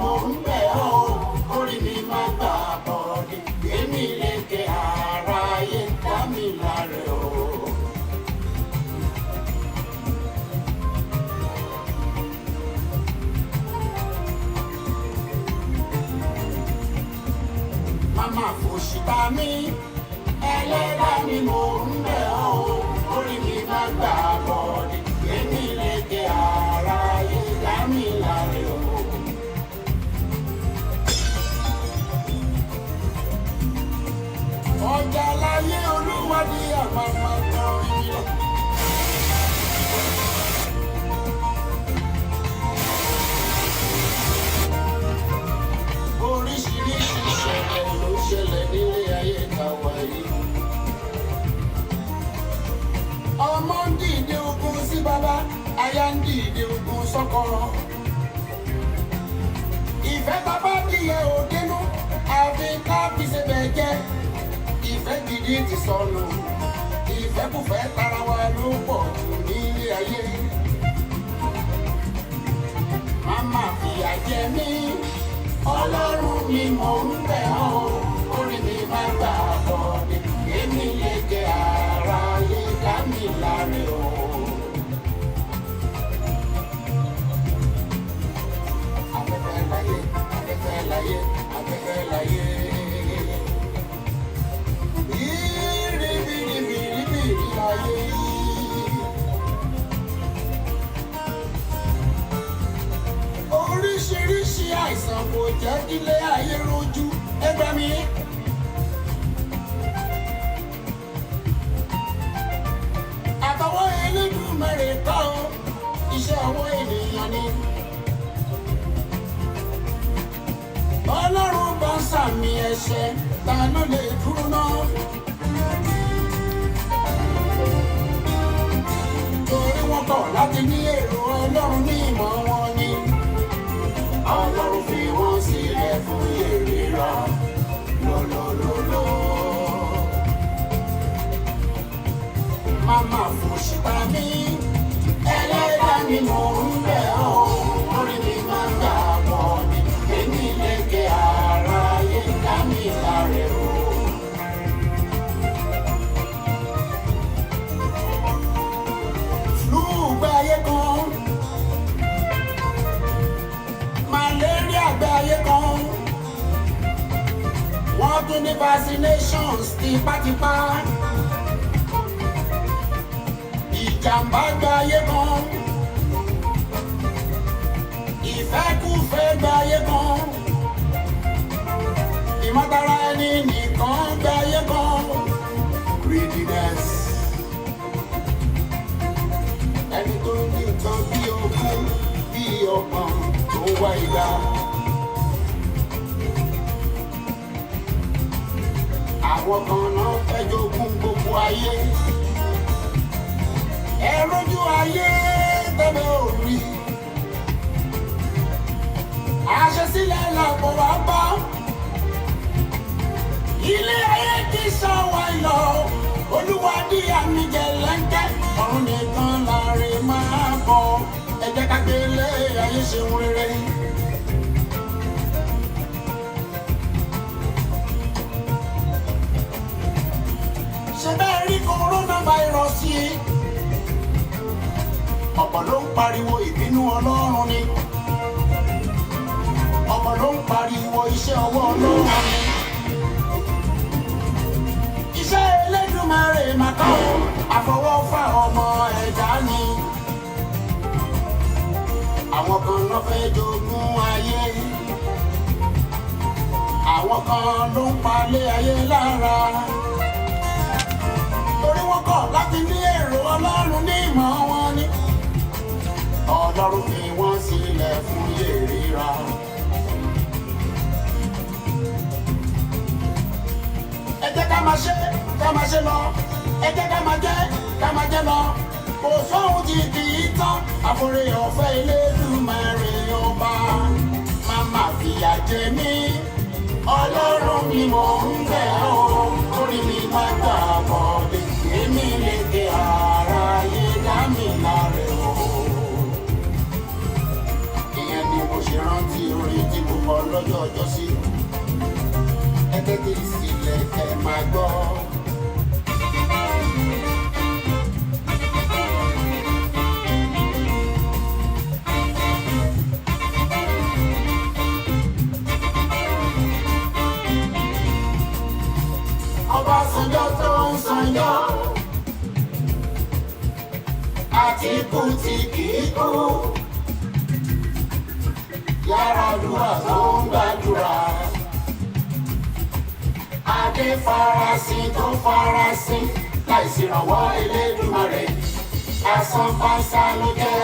mò ń bẹ̀ ọ́ orí mi má gbà bọ̀dé èmi lékè aráyé dá mi láre o. Màmá fòṣì bá mi ẹlẹ́dàá ni mò ń bẹ̀ ọ́ orí mi má gbà bọ̀dé èmi lékè aráyé dá mi láre o. Ọjà láyé olúwadí àmàmà kan ìlọ. Oríṣiríṣi ìṣẹ̀lẹ̀ ló ṣẹlẹ̀ nílé ayé tàwa yìí. Ọmọ ń dìde ogun sí bàbá, aya ń dìde ogun sọ́kọ. Ìfẹ́ bàbá dìyẹ òdenu, àfi ká fi ṣe bẹ̀ jẹ́. Ìfẹ́ gidi ti sọnù, ìfẹ́kùfẹ́ tara wa ló pọ̀ jù nílé ayé. Màmá fìyà jẹ mí, Ọlọ́run ni mò ń bẹ̀ ọ́, orí mi má gbà bọ̀dé, èmi lékè aráyé dá mi láre o. Afẹ́fẹ́ láyé, afẹ́fẹ́ láyé, afẹ́fẹ́ láyé. Oríṣiríṣi àìsàn kò jẹ́ kílé ayé rojú ẹgbẹ́ mi. Àtọwọ́ Elédùmarè kọ́ ọ, iṣẹ́ ọwọ́ ènìyàn ni. Ọlọ́run bá ń sàmì ẹ̀ṣẹ̀, ta ló lè dúró náà? Torí wọ́n kọ̀ láti ní èrò Ọlọ́run ní ìmọ̀ wọn ni. Ọlọ́run fi wọ́n sílẹ̀ fún ìríra lọ́lọ́lọ́lọ́. Màmá fòṣì bá mi, ẹlẹ́dàá ni mò ń bẹ̀ ọ́, orí mi má gbà bọ̀dé, èmi lékè aráyé dá mi láre o. Flu gba ayé kan, malaria gba ayé kan, wọ́n tún ní vaccinations tipátipá. Ìjàmbá gba ayé kan, ìfẹ́kùfẹ́ gba ayé kan, ìmọ̀tara ẹni nìkan gba ayé kan, greediness. Ẹni tó ní nǹkan bí ogún bí ọgbọ̀n tó wá ìgbà. Àwọn kan náà fẹ́ jogún gbogbo ayé. Ẹ rójú ayé tẹ́lẹ̀ òrí. Àṣesílẹ̀ làbọ̀ wá bá. Ilé ayé kì í sọ wá lọ. Olúwa dí àmì jẹ̀lẹ́ńkẹ́. Ọ̀run nìkan láre máa bọ̀. Ẹ jẹ́ ká gbélé ayé ṣeun rere. Ṣé bẹ́ẹ̀ rí coronavirus yìí? Ọ̀pọ̀ ló ń pariwo ìbínú Ọlọ́run ni. Ọ̀pọ̀ ló ń pariwo iṣẹ́ ọwọ́ Ọlọ́run ni. Iṣẹ́ Elédùmarè màkà ó, àfọwọ́fà ọmọ ẹ̀dá ni. Àwọn kan ló fẹ́ jogún ayé. Àwọn kan ló ń palẹ̀ ayé lára. Torí wọ́n kọ̀ láti ní èrò Ọlọ́run ní ìmọ̀ wọn ni. Ọlọ́run fi wọ́n sílẹ̀ fún ìríra. Ẹ jẹ́ ká máa ṣe lọ. Ẹ jẹ́ ká máa jẹ́ lọ. Kò sóhun tí kì í tán. Àforí ọ̀fẹ́ Elédùmarè ọba. Màmá fìyà jẹ mí. Ọlọ́run ni mò ń bẹ̀ ọ́. Orí mi má gbà bọ̀dé. Èmi lékè aráyé dá mi láre o. Ìyẹn ni mo ṣe rántí orin tí mo lọ́jọ́ ọjọ́ sí ẹ tẹ́tí sílẹ̀ kẹ́ máa gbọ́. Ọbásanjọ́ tó ń sanjọ́ Àtíkù tí kì í kú Yar'Adua tó ń gbàdúrà Adé farasin tó farasin láìsí ìrànwọ́ Elédùmarè asán pásá ló jẹ́.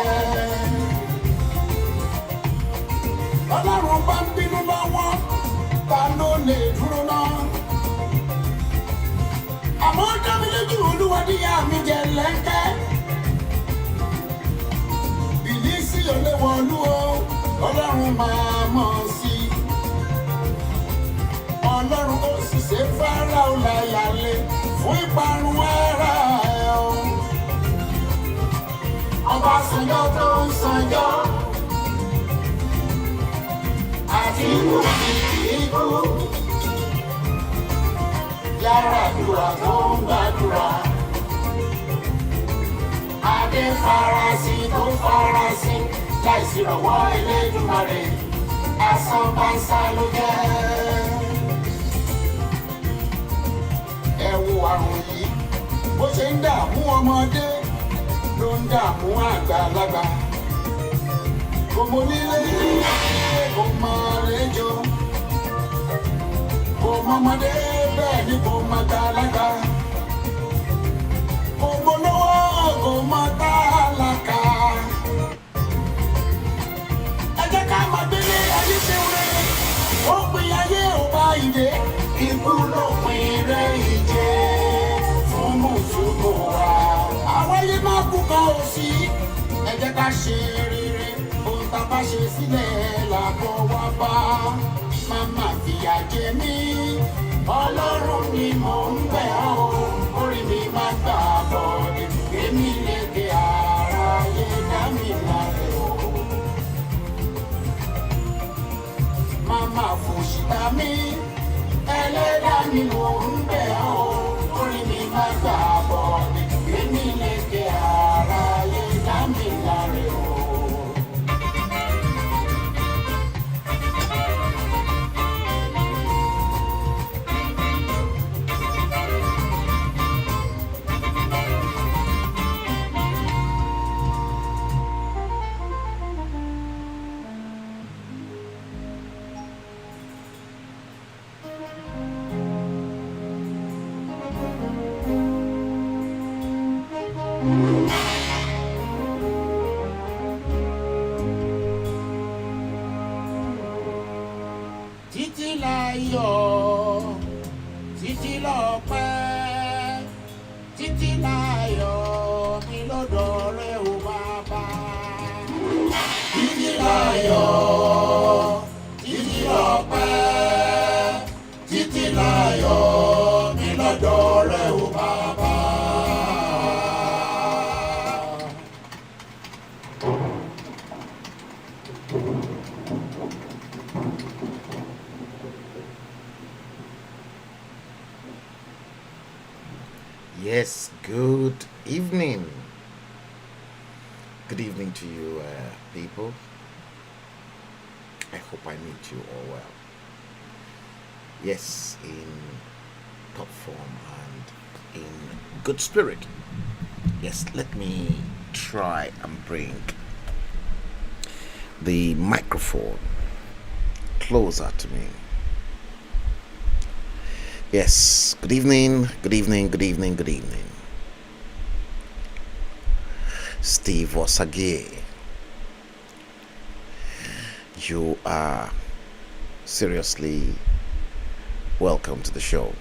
Ọlọ́run bá ń bínú lọ́wọ́ ta ló lè dúró náà. Àmọ́ dámi lójú Olúwadíyà mi jẹ lẹ́ńkẹ́. Bìlísì ò lè wọ̀lú o, Ọlọ́run máa mọ̀ sí. Ọlọ́run ó sì ṣe Fáráò láyàlé fún ìparun ara ẹ̀ o. Ọbásanjọ́ tó ń sanjọ́ Àtíkù tí kì í kú. Yar'Adua tó ń gbàdúrà Adé farasin tó farasin láìsí ìrànwọ́ Elédùmarè asán pásá ló jẹ́. Ẹ wo àrùn yìí bó ṣe ń dààmú ọmọdé ló ń dààmú àgbàlagbà. Kò mọ nílé kò mọ àlejò kò mọ ọmọdé bẹ́ẹ̀ ni kò mọ tálákà kò mọ lówó kò mọ tálákà. Ẹ jẹ́ ká máa gbélé ayé ṣe rere ó pin ayé ò bá ìdè ikú ló pin rẹ̀ ìjẹ́ fún mùsùlùmí wa. Àwọn ayé máa kú kan ò sí ẹ jẹ́ ká ṣe rere ohun tá a bá ṣe sílẹ̀ làbọ̀ wá bá. Màmá fìyà jẹ mí Ọlọ́run ni mò ń bẹ̀ ọ́ orí mi máa gbà bọ̀dẹ̀ èmi lédè aráyé dá mi láre o. Màmá fòṣìta mi Ẹlẹ́dàá mi mò ń bẹ̀ ọ́ orí mi máa gbà bọ̀dẹ̀ èmi lédè aráyé dá mi láre o. Títí láyọ̀, títí lọ́pẹ́, títí láyọ̀ mi lọ́dọ̀ rẹ o bàbá. Títí láyọ̀, títí lọ́pẹ́, títí láyọ̀ mi lọ́dọ̀ rẹ o bàbá. Yes, good evening. Good evening to you, people. I hope I meet you all well. Yes, in top form and in good spirit. Yes, let me try and bring the microphone closer to me. Yes, good evening, good evening, good evening, good evening. Steve Osage, you are seriously welcome to the show.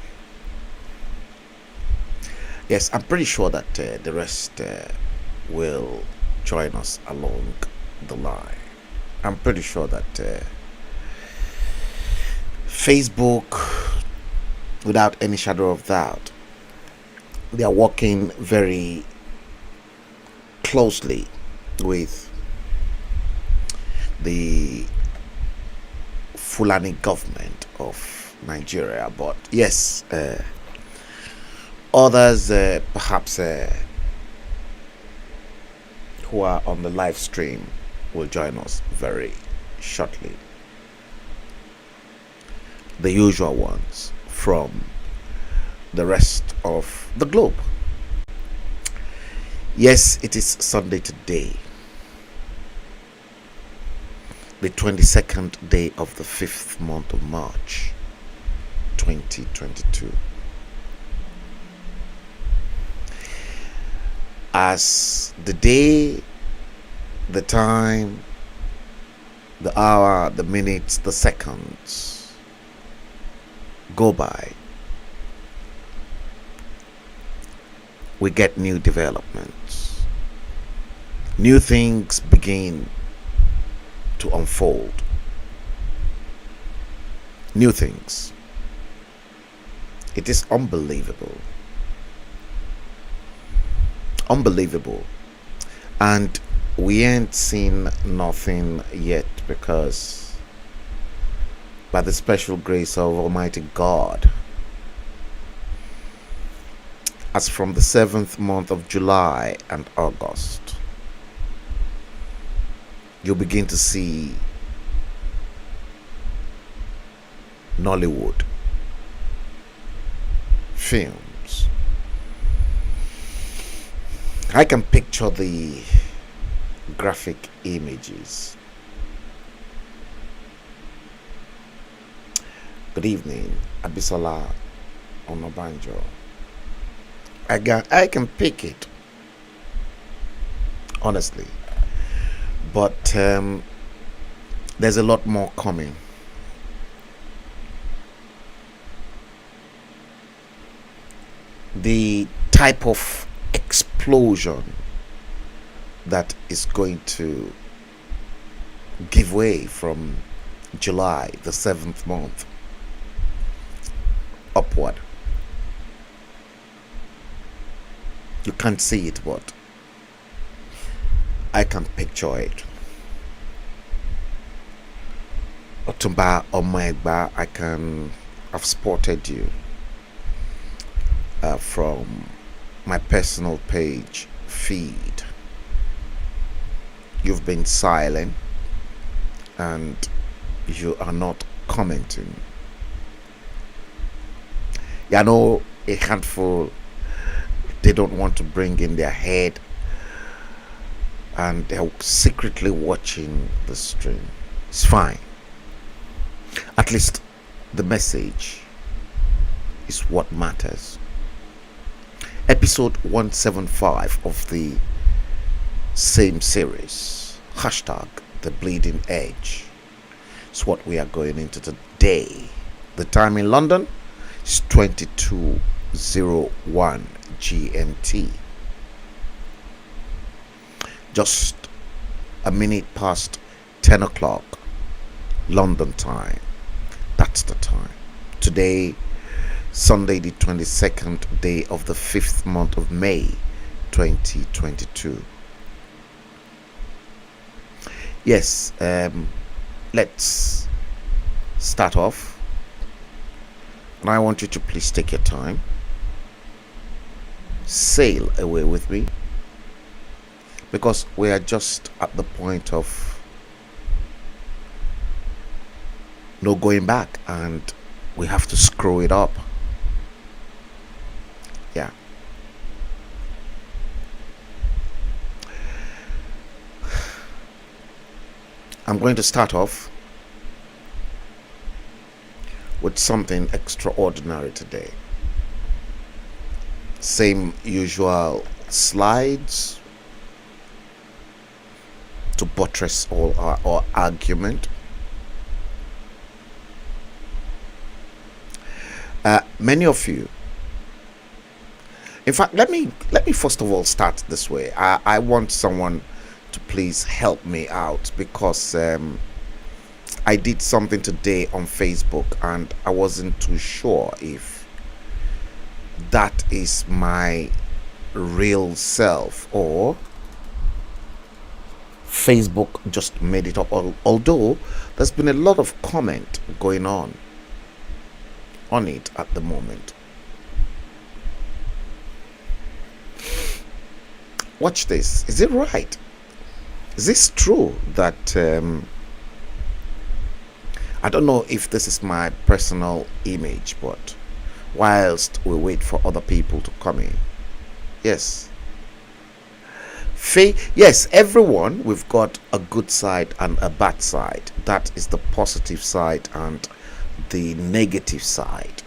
Yes, I'm pretty sure that the rest will join us along the line. I'm pretty sure that Facebook, without any shadow of doubt, they are working very closely with the Fulani government of Nigeria, but yes, others perhaps who are on the live stream will join us very shortly. The usual ones from the rest of the globe. Yes, it is Sunday today, the 22nd day of the 5th month of March 2022. As the day, the time, the hour, the minutes, the seconds go by, we get new developments. New things begin to unfold. New things. It is unbelievable. Unbelievable. And we ain't seen nothing yet, because by the special grace of Almighty God, as from the 7th month of July and August, you'll begin to see Nollywood films. I can picture the graphic images. Good evening, Abisola Onobanjo. I can pick it, honestly, but there's a lot more coming. The type of explosion that is going to give way from July, the 7th month, upward. You can't see it, but I can picture it. Otumba Omaegba, I've spotted you from my personal page feed. You've been silent and you are not commenting. You know, a handful, they don't want to bring in their head and they're secretly watching the stream. It's fine. At least the message is what matters. Episode 175 of the same series, hashtag the bleeding edge, is what we are going into today. The time in London is 22:01 GMT. Just a minute past 10 o'clock London time. That's the time. Today, Sunday, the 22nd day of the 5th month of May 2022. Yes, let's start off. And I want you to please take your time. Sail away with me, because we are just at the point of no going back, and we have to screw it up. Yeah. I'm going to start off with something extraordinary today. Same usual slides to buttress all our argument. Many of you, in fact, let me first of all start this way. I want someone to please help me out, because I did something today on Facebook and I wasn't too sure if that is my real self or Facebook just made it up. Although there's been a lot of comment going on it at the moment. Watch this. Is it right? Is this true that I don't know if this is my personal image, but whilst we wait for other people to come in, yes, yes, everyone, we've got a good side and a bad side. That is the positive side and the negative side.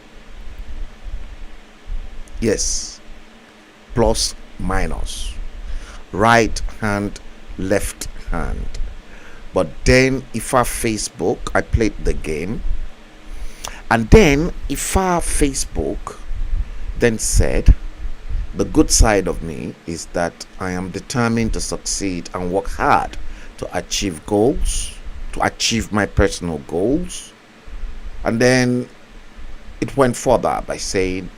Yes, plus minus, right hand, left hand. But then if our Facebook, I played the game, and then if our Facebook then said the good side of me is that I am determined to succeed and work hard to achieve goals, to achieve my personal goals. And then it went further by saying,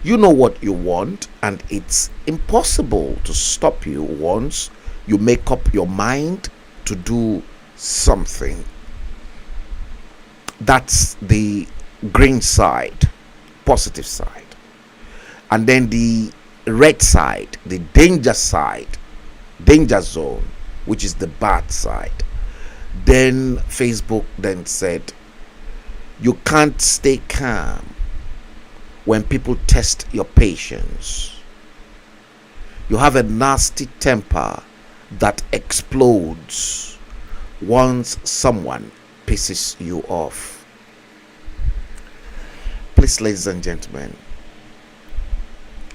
you know what you want, and it's impossible to stop you once you make up your mind to do something. That's the green side, positive side. And then the red side, the danger side, danger zone, which is the bad side. Then Facebook then said, you can't stay calm when people test your patience. You have a nasty temper that explodes once someone pisses you off. Please, ladies and gentlemen,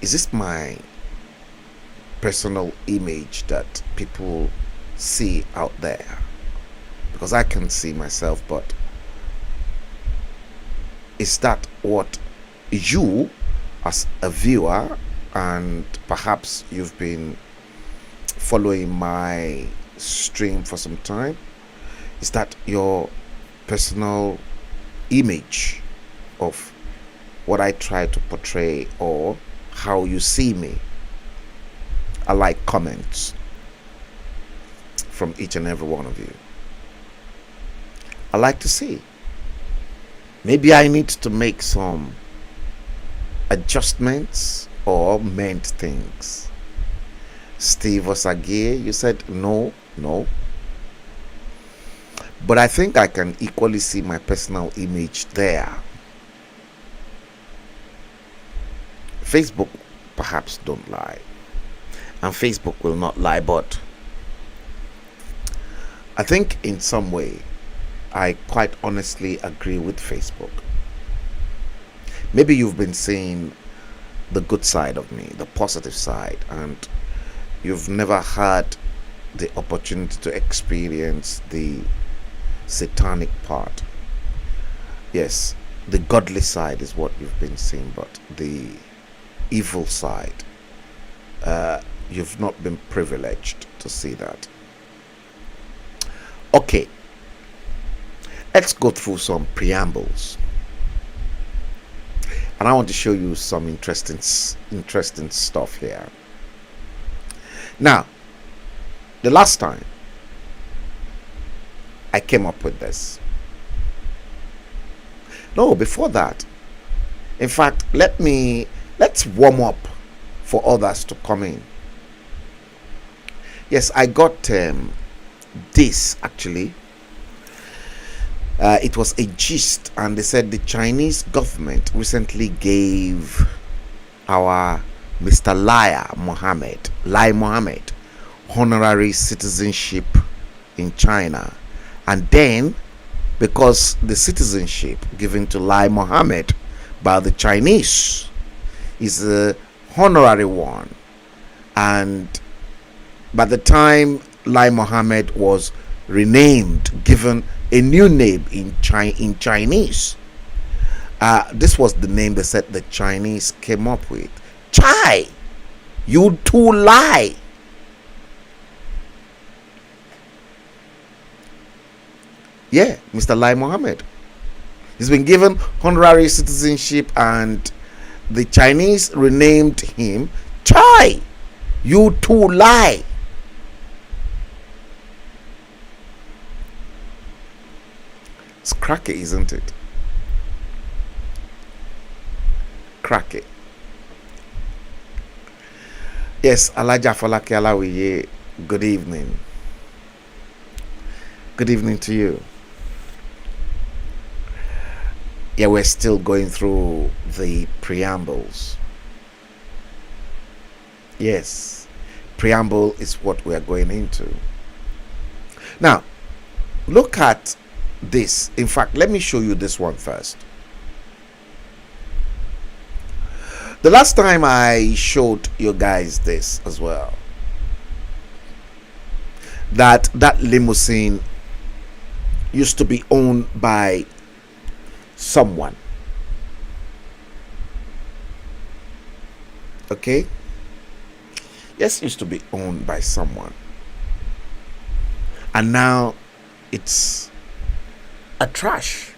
is this my personal image that people see out there? Because I can see myself, but is that what you as a viewer, and perhaps you've been following my stream for some time, is that your personal image of what I try to portray or how you see me? I like comments from each and every one of you. I like to see. Maybe I need to make some adjustments or mend things. Steve Osagir, you said no. But I think I can equally see my personal image there. Facebook perhaps don't lie, and Facebook will not lie, but I think in some way I quite honestly agree with Facebook. Maybe you've been seeing the good side of me, the positive side, and you've never had the opportunity to experience the satanic part. Yes, the godly side is what you've been seeing, but the evil side, you've not been privileged to see that. Okay, let's go through some preambles, and I want to show you some interesting stuff here. Now, the last time I came up with this. No, before that, in fact, let's warm up for others to come in. Yes, I got this actually. It was a gist, and they said the Chinese government recently gave our Mr. Lai Mohammed honorary citizenship in China. And then, because the citizenship given to Lai Mohammed by the Chinese is a honorary one, and by the time Lai Mohammed was renamed, given a new name in Chinese, this was the name they said the Chinese came up with. Chai, you too lie. Yeah, Mr. Lai Mohammed. He's been given honorary citizenship, and the Chinese renamed him Chai, you too lie. It's cracky, isn't it? Cracky. Yes, Alaja Falake Alawiye, good evening. Good evening to you. Yeah, we're still going through the preambles. Yes, preamble is what we are going into. Now, look at this. In fact, let me show you this one first. The last time I showed you guys this as well, that limousine used to be owned by someone. Okay? Yes, it used to be owned by someone. And now it's a trash.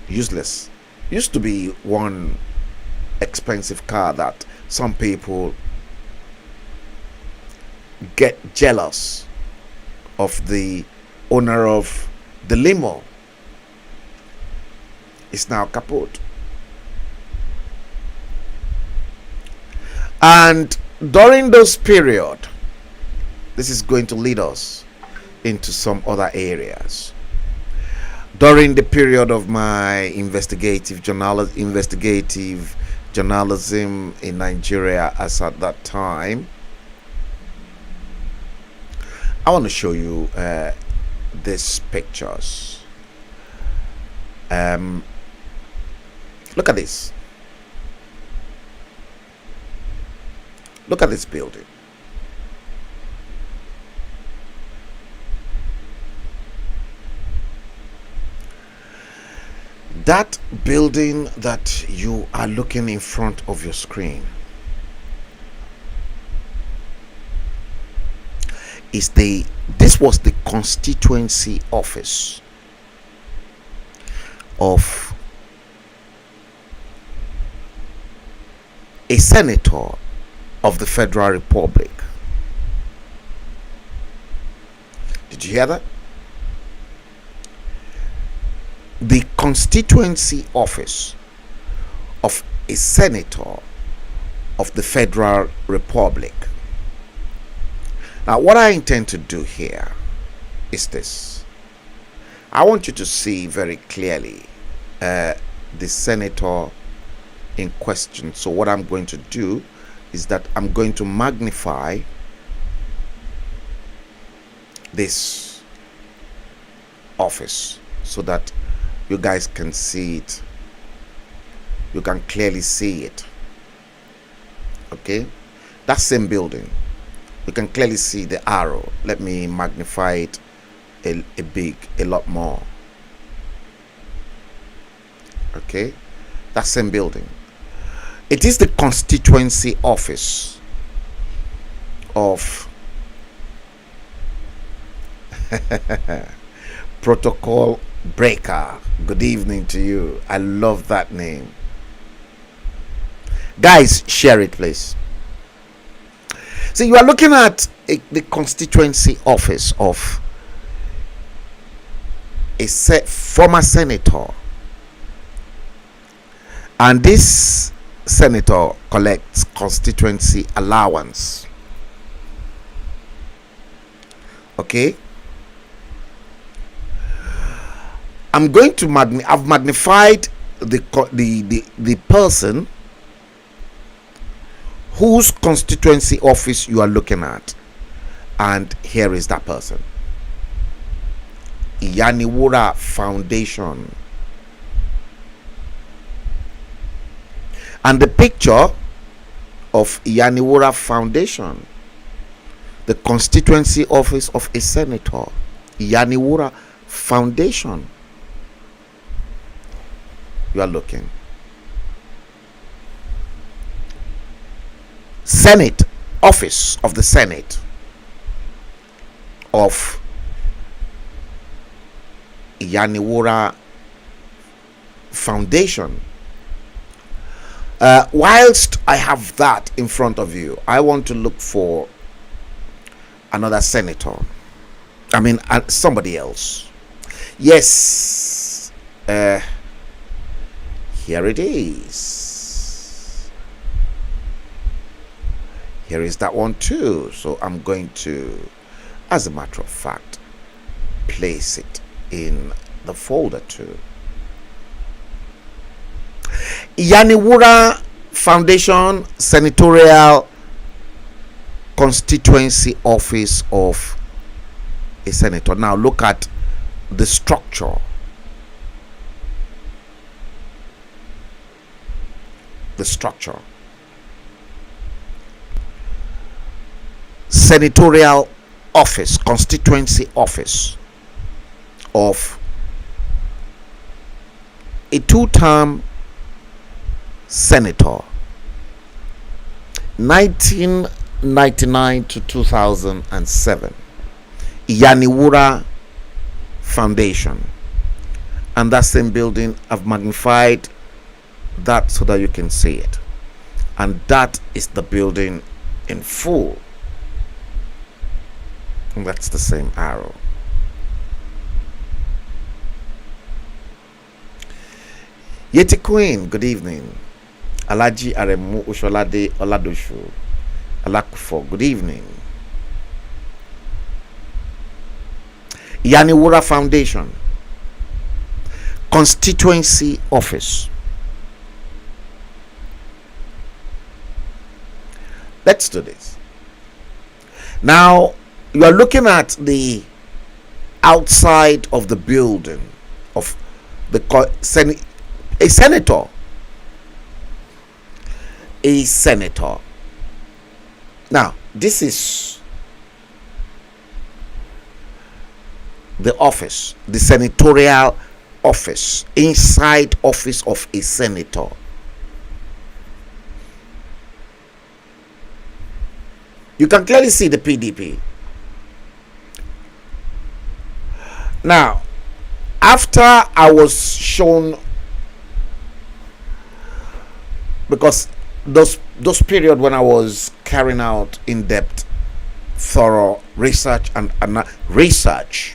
Useless. Used to be one expensive car that some people get jealous of the owner of the limo. It's now kaput. And during those period, this is going to lead us into some other areas. During the period of my investigative journalism in Nigeria, as at that time, I want to show you these pictures. Look at this. Look at this building. That building that you are looking in front of your screen is this was the constituency office of a senator of the Federal Republic. Did you hear that? The constituency office of a senator of the Federal Republic. Now, what I intend to do here is this. I want you to see very clearly the senator in question. So what I'm going to do is that I'm going to magnify this office so that you guys can see it. You can clearly see it. Okay, that same building, you can clearly see the arrow. Let me magnify it a lot more. Okay, that same building. It is the constituency office of Protocol Breaker. Good evening to you. I love that name. Guys, share it, please. So you are looking at the constituency office of a former senator, and this senator collects constituency allowance. Okay, I'm going to I've magnified the person whose constituency office you are looking at, and here is that person. Iyaniwura Foundation. And the picture of Iyaniwura Foundation, the constituency office of a senator, Iyaniwura Foundation. You are looking. Senate, office of the Senate of Iyaniwura Foundation. Whilst I have that in front of you, I want to look for another senator. I mean, somebody else. Yes, here it is. Here is that one too. So I'm going to, as a matter of fact, place it in the folder too. Yaniwura Foundation Senatorial Constituency Office of a Senator. Now look at the structure. The structure. Senatorial office, constituency office of a two-term senator, 1999 to 2007, Yaniwura Foundation. And that same building, I've magnified that so that you can see it, and that is the building in full. And that's the same arrow. Yeti Queen, good evening. Alaji Aremu Usholade Oladoshu Alakufo, good evening. Yaniwura Foundation Constituency Office. Let's do this. Now you are looking at the outside of the building of the a senator. A senator. Now this is the office, the senatorial office, inside office of a senator. You can clearly see the PDP. Now, after I was shown, because those period when I was carrying out in-depth, thorough research and research,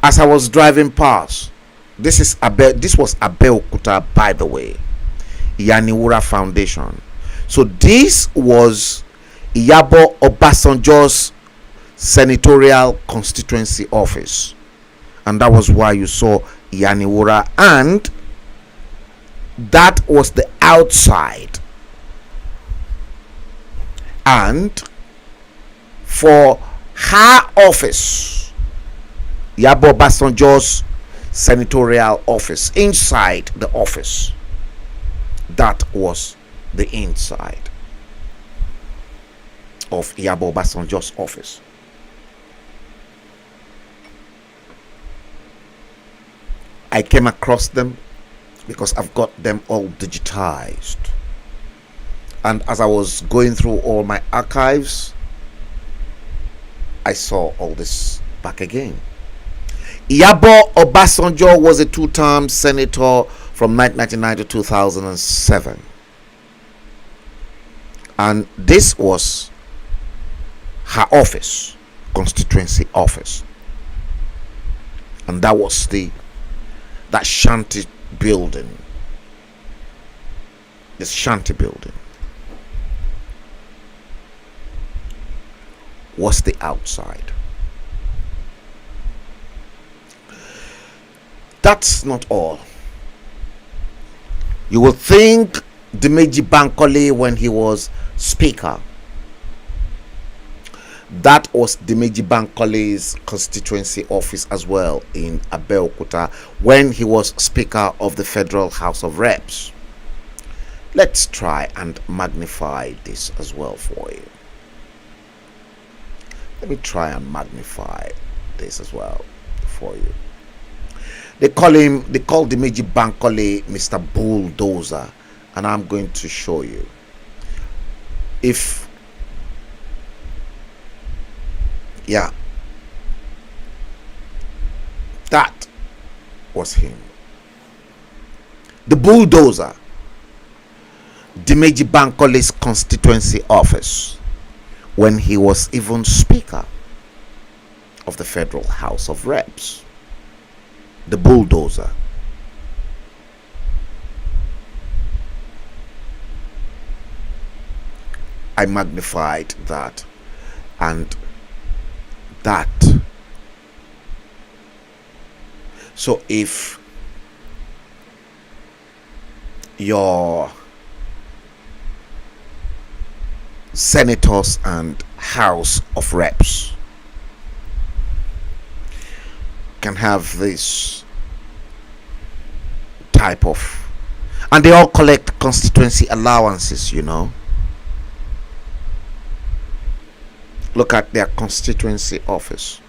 as I was driving past, this was Abeokuta, by the way, Yaniwura Foundation. So this was Iyabo Obasanjo's senatorial constituency office, and that was why you saw Yaniwura, and that was the outside. And for her office, Iyabo Obasanjo's senatorial office, inside the office, that was the inside of Iyabo Obasanjo's office. I came across them because I've got them all digitized, and as I was going through all my archives, I saw all this back again. Iyabo Obasanjo was a two-term senator from 1999 to 2007, and this was her office, constituency office, and that was that shanty building. This shanty building was the outside. That's not all. You will think Dimeji Bankole, when he was speaker, that was Dimeji Bankole's constituency office as well in Abeokuta when he was speaker of the Federal House of Reps. Let's try and magnify this as well for you. Let me try and magnify this as well for you. They call Dimeji Bankole Mr. Bulldozer, and I'm going to show you. That was him. The bulldozer. Dimeji Bankole's constituency office when he was even Speaker of the Federal House of Reps, the bulldozer. I magnified that and that. So if your senators and House of Reps can have this type of, and they all collect constituency allowances, look at their constituency office.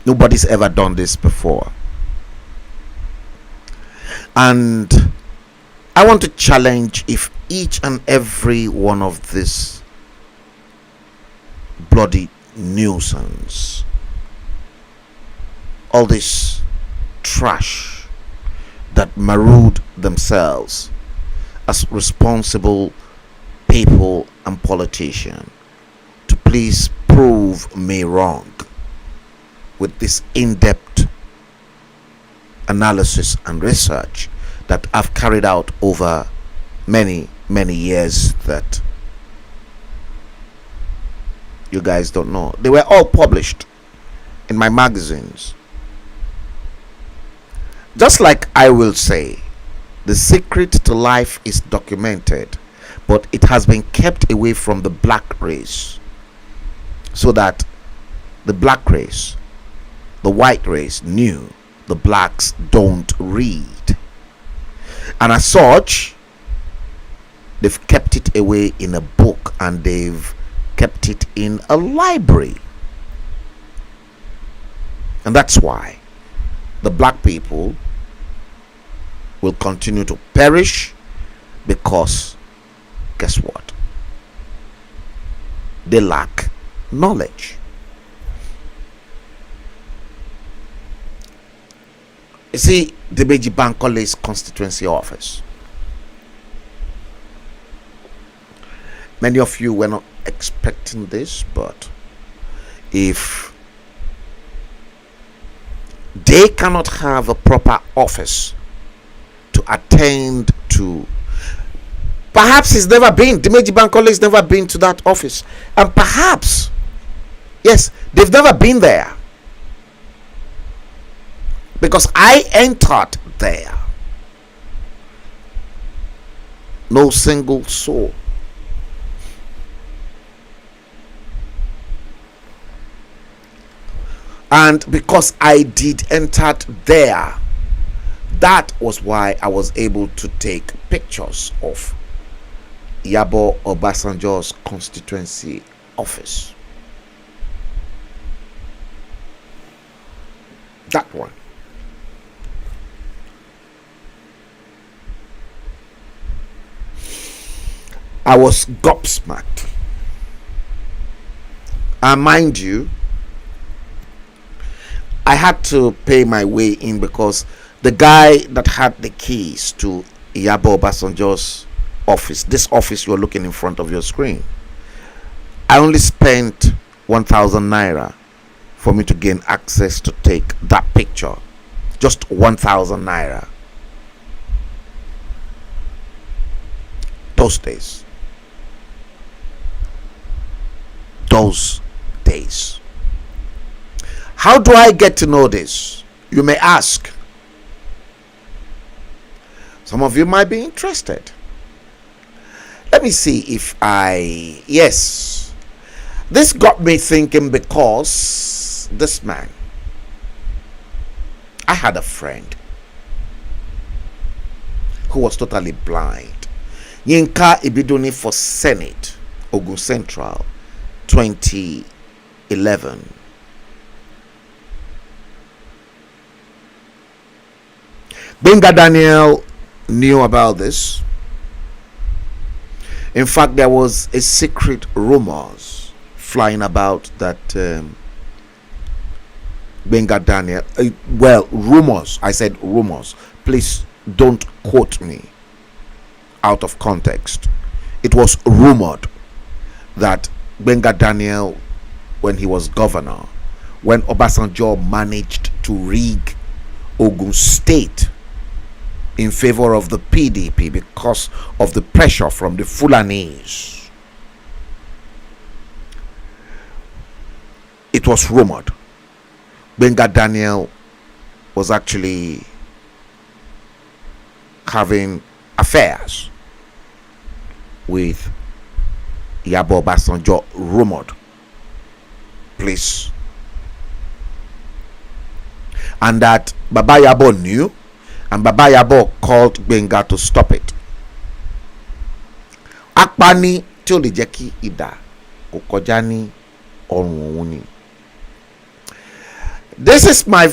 Nobody's ever done this before. And I want to challenge if each and every one of this bloody nuisance, all this trash that marooned themselves as responsible people and politicians, to please prove me wrong with this in-depth analysis and research that I've carried out over many years that you guys don't know. They were all published in my magazines. Just like I will say, the secret to life is documented, but it has been kept away from the black race, so that the black race, the white race, knew the blacks don't read, and as such they've kept it away in a book and they've kept it in a library. And that's why the black people will continue to perish, because guess what? They lack knowledge. You see, the Beji Bankole's constituency office. Many of you were not expecting this, but if they cannot have a proper office to attend to, perhaps he's never been, the Beji Bankole's never been to that office, and perhaps, yes, they've never been there, because I entered there, no single soul. And because I did enter there, that was why I was able to take pictures of Yabo Obasanjo's constituency office. That one. I was gobsmacked. And mind you, I had to pay my way in, because the guy that had the keys to Yabo Obasanjo's office, this office you're looking in front of your screen, I only spent 1,000 naira for me to gain access to take that picture. Just 1,000 naira. Those days. How do I get to know this? You may ask. Some of you might be interested. Let me see if yes. This got me thinking, because this man, I had a friend who was totally blind. Yinka Ibiduni for Senate, Ogun Central, 2011. Benga Daniel knew about this. In fact, there was a secret rumors flying about that Benga Daniel, rumors, I said rumors, please don't quote me out of context. It was rumored that Benga Daniel, when he was governor, when Obasanjo managed to rig Ogun State in favor of the PDP because of the pressure from the Fulanis, it was rumored Benga Daniel was actually having affairs with Yabo Obasanjo. Rumored, please. And that Baba Yabo knew, and Baba Yabo called Benga to stop it. Akpani tí ó lè jẹ́ kí idà kó kọjá ní ọrùn òun ni. This is my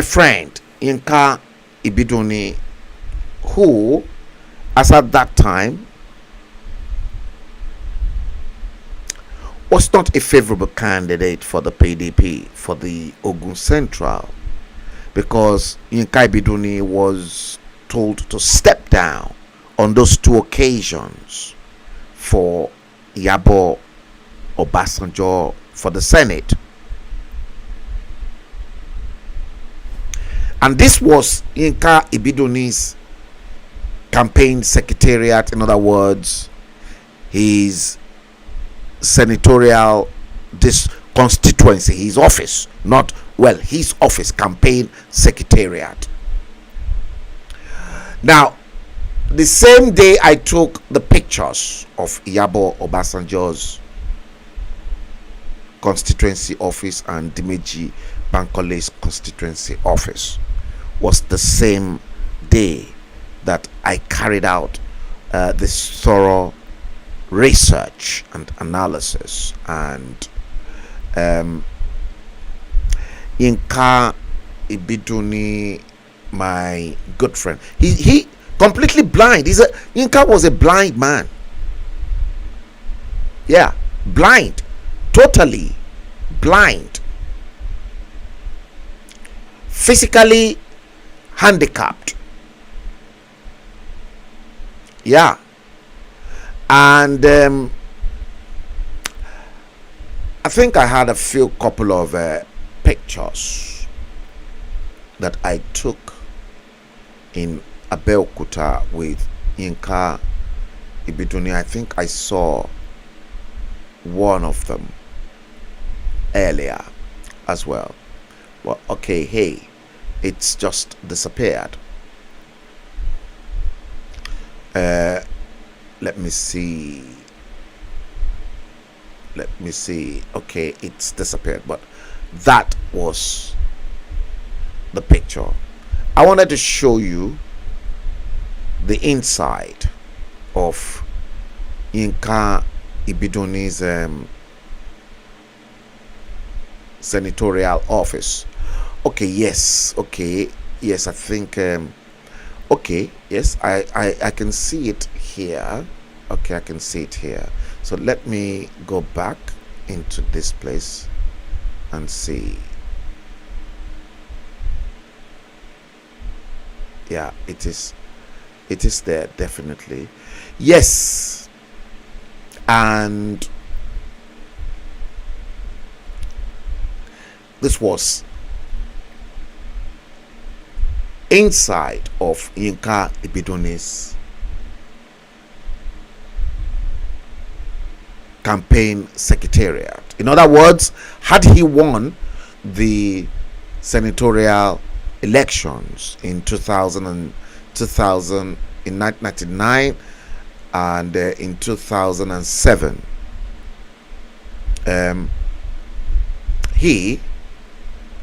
friend Yinka Ibidunni, who, as at that time, was not a favorable candidate for the PDP, for the Ogun Central, because Yinka Ibidunni was told to step down on those two occasions for Yabo Obasanjo for the Senate. And this was Yinka Ibidunni's campaign secretariat, in other words, his senatorial constituency, his office, not, well, his office, campaign secretariat. Now, the same day I took the pictures of Yabo Obasanjo's constituency office and Dimeji Bankole's constituency office was the same day that I carried out this thorough research and analysis. And Yinka Ibidunni, my good friend, he completely blind. Yinka was a blind man. Yeah, blind, totally blind, physically handicapped. Yeah. And I think I had a couple of pictures that I took in Abeokuta with Yinka Ibidunni. I think I saw one of them earlier as well. Well, okay, hey, it's just disappeared. Let me see. Okay, it's disappeared, but that was the picture. I wanted to show you the inside of Yinka Ibidunni's senatorial office. Okay, yes, I think okay, yes, I can see it here. Okay, I can see it here. So let me go back into this place and see. Yeah, it is there, definitely. Yes. And this was inside of Yinka Ibidunni's campaign secretariat. In other words, had he won the senatorial elections in 1999 and in 2007,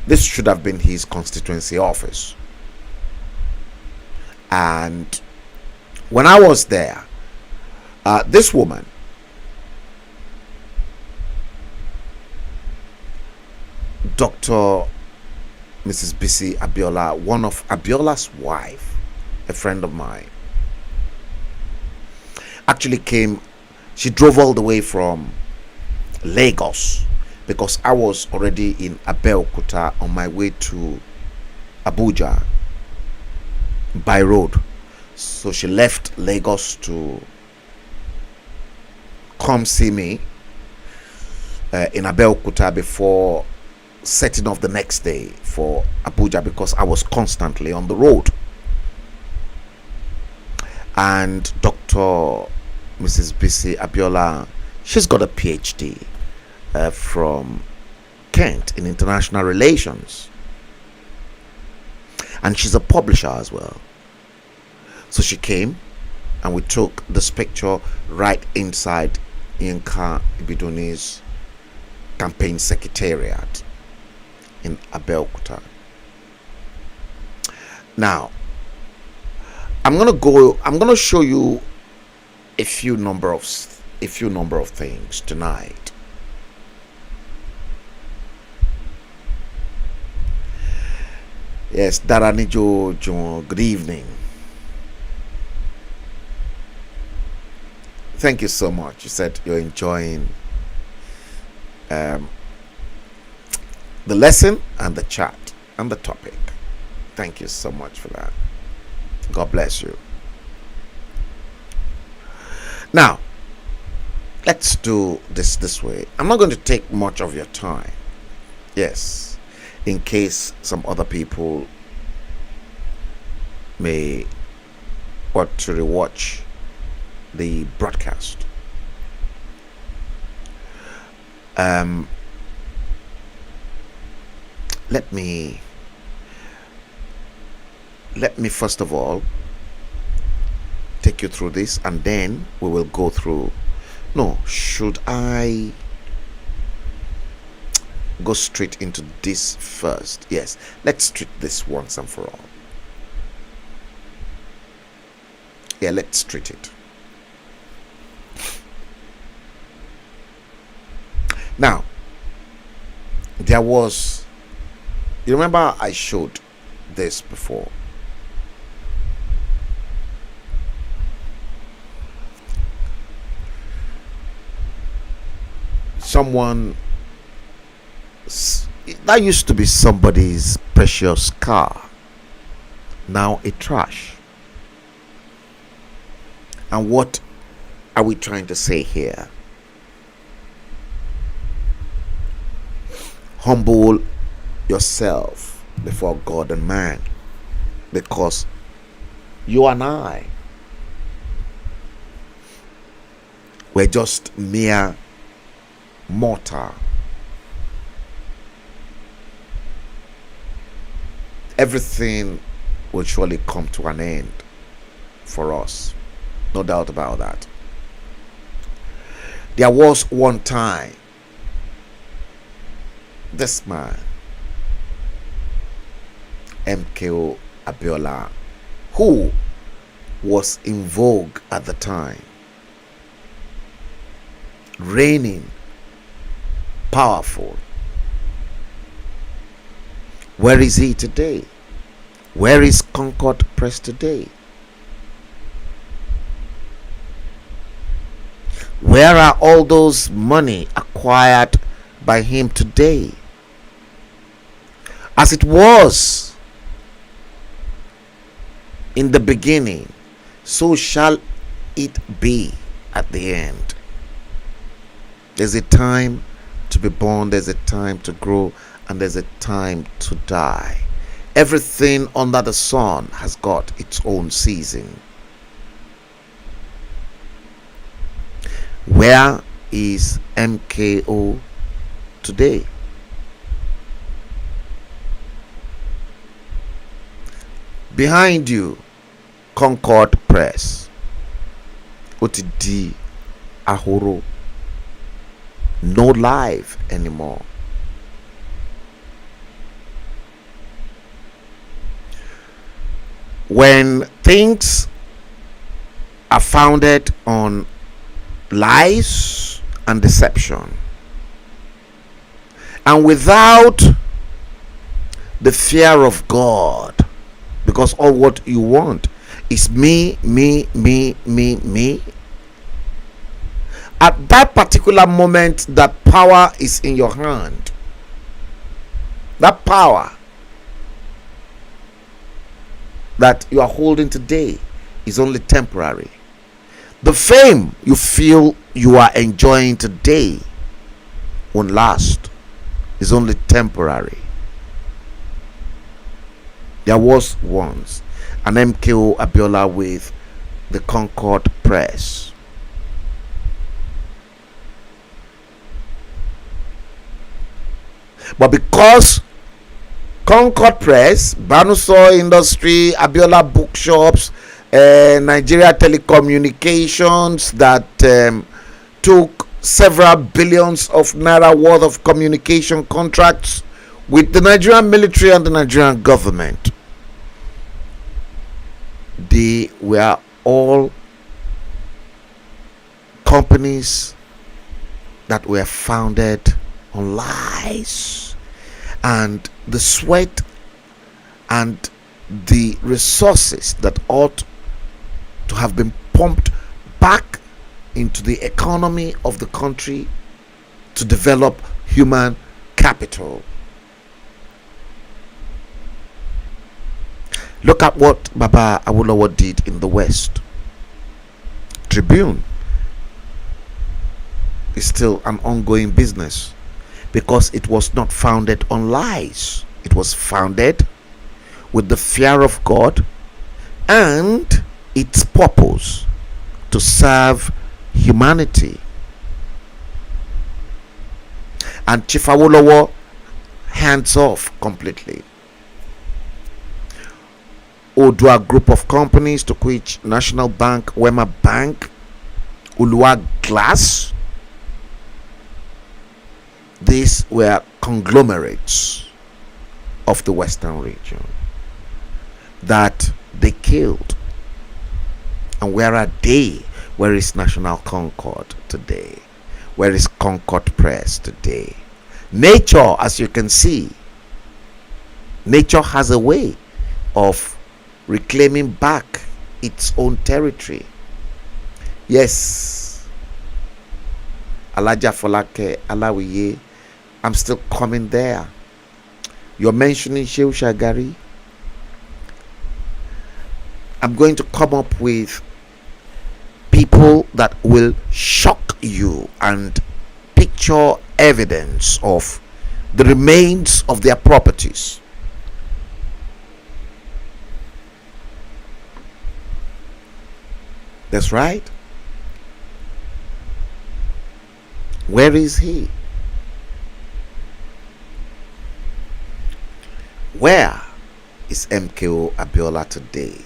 this should have been his constituency office. And when I was there, this woman, Dr. Mrs. Bisi Abiola, one of Abiola's wife, a friend of mine, actually came. She drove all the way from Lagos because I was already in Abeokuta on my way to Abuja by road. So she left Lagos to come see me in Abeokuta before setting off the next day for Abuja, because I was constantly on the road. And Dr. Mrs. Bisi Abiola, she's got a PhD from Kent in international relations, and she's a publisher as well. So she came and we took this picture right inside Yinka Ibiduni's campaign secretariat in Abeokuta. Now I'm gonna show you a few number of things tonight. Yes, Daranijo John, good evening. Thank you so much. You said you're enjoying the lesson and the chat and the topic. Thank you so much for that. God bless you. Now, let's do this way. I'm not going to take much of your time. Yes, in case some other people may want to rewatch the broadcast. Let me first of all take you through this, and then we will go through. No, should I go straight into this first? Yes, let's treat this once and for all. Yeah, let's treat it. Now, there was, you remember I showed this before. Someone that used to be somebody's precious car, now a trash. And what are we trying to say here? Humble yourself before God and man, because you and I, we're just mere mortal. Everything will surely come to an end for us, no doubt about that. There was one time this man, MKO Abiola, who was in vogue at the time, reigning, powerful. Where is he today? Where is Concord Press today? Where are all those money acquired by him today? As it was in the beginning, so shall it be at the end. There's a time to be born, there's a time to grow, and there's a time to die. Everything under the sun has got its own season. Where is MKO today? Behind you, Concord Press, OTD Ahoro, no life anymore. When things are founded on lies and deception, and without the fear of God, because all what you want is me, at that particular moment, that power is in your hand. That power that you are holding today is only temporary. The fame you feel you are enjoying today won't last. It's only temporary. There was once an MKO Abiola with the Concord Press. But because Concord Press, Banuso Industry, Abiola Bookshops, Nigeria Telecommunications that took several billions of naira worth of communication contracts with the Nigerian military and the Nigerian government, they were all companies that were founded on lies, and the sweat and the resources that ought to have been pumped back into the economy of the country to develop human capital. Look at what Baba Awolowo did in the West. Tribune is still an ongoing business because it was not founded on lies. It was founded with the fear of God and its purpose to serve humanity. And Chief Awolowo hands off completely. Odua Group of Companies, to which National Bank, Wema Bank, Ulua Glass, these were conglomerates of the Western region that they killed. And where are they? Where is National Concord today? Where is Concord Press today? Nature, as you can see, nature has a way of reclaiming back its own territory. Yes, Alaja Folake Alawiye, I'm still coming there. You're mentioning Shehu Shagari. I'm going to come up with people that will shock you and picture evidence of the remains of their properties. That's right. Where is he? Where is MKO Abiola today?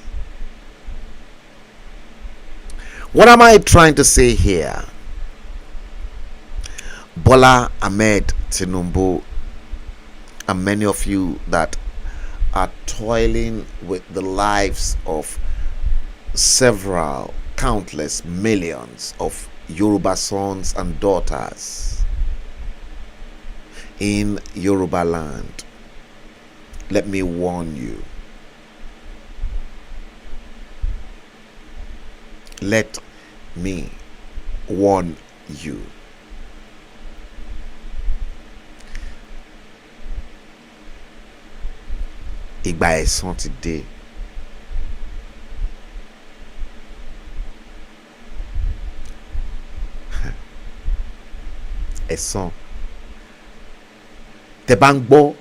What am I trying to say here? Bola Ahmed Tinubu and many of you that are toiling with the lives of several countless millions of Yoruba sons and daughters in Yoruba land, let me warn you. Let me warn you. Ìgbà ẹ̀san ti dé. Ẹ̀san. Tẹ́ bá ń gbọ́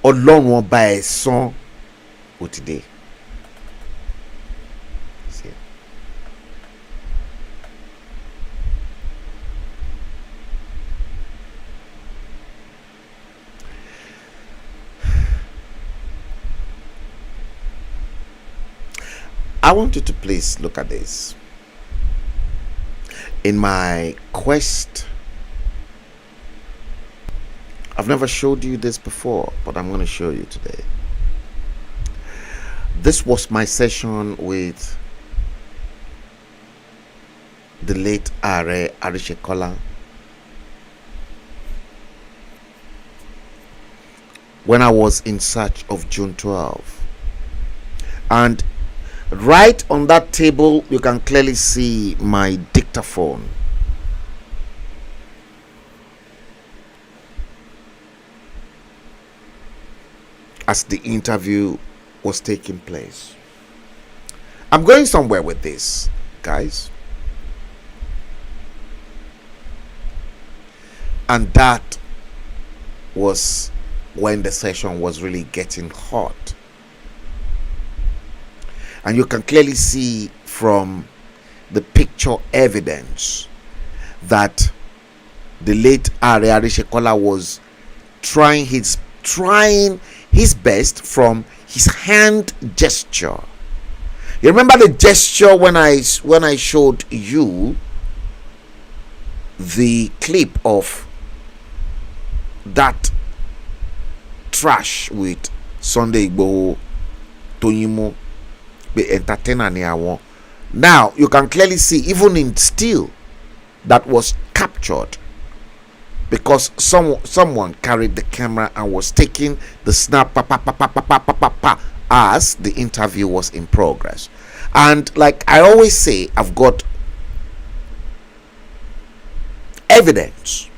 Ọlọ́run ọba ẹ̀san ó ti dé. I want you to please look at this. In my quest, I've never showed you this before, but I'm going to show you today. This was my session with the late Are Arishekola when I was in search of June 12. And right on that table, you can clearly see my dictaphone. As the interview was taking place. I'm going somewhere with this, guys. And that was when the session was really getting hot. And you can clearly see from the picture evidence that the late Are Arishekola was trying his best from his hand gesture. You remember the gesture when I showed you the clip of that trash with Sunday Igboho, Toyimo, the entertainer near. Now you can clearly see, even in still, that was captured because someone carried the camera and was taking the snap as the interview was in progress. And like I always say, I've got evidence.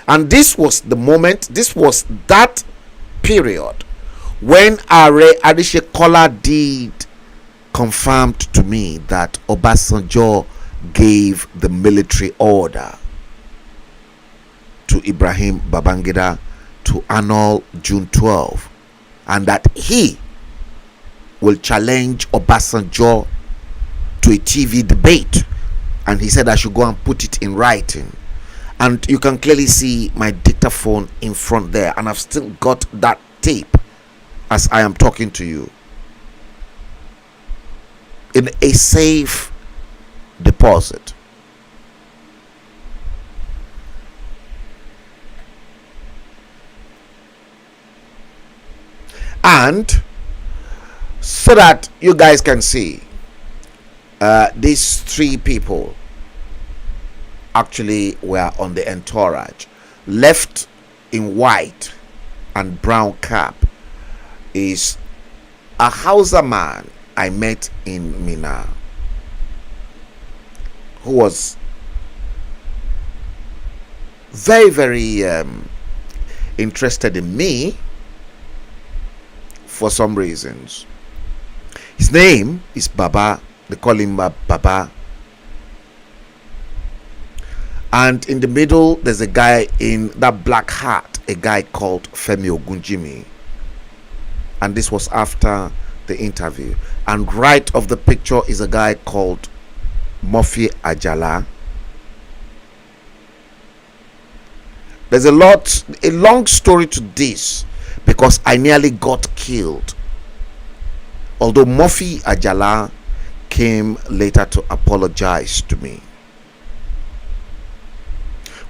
And this was the moment, this was that period when Are Arishekola did confirmed to me that Obasanjo gave the military order to Ibrahim Babangida to annul June 12, and that he will challenge Obasanjo to a TV debate, and he said I should go and put it in writing. And you can clearly see my dictaphone in front there, and I've still got that tape as I am talking to you in a safe deposit. And so that you guys can see, these three people actually were on the entourage. Left in white and brown cap is a Hausa man I met in Mina, who was very, very interested in me for some reasons. His name is Baba. They call him Baba. And in the middle, there's a guy in that black hat, a guy called Femi Ogunjimi. And this was after the interview. And right of the picture is a guy called Murphy Ajala. There's a long story to this, because I nearly got killed. Although Murphy Ajala came later to apologize to me.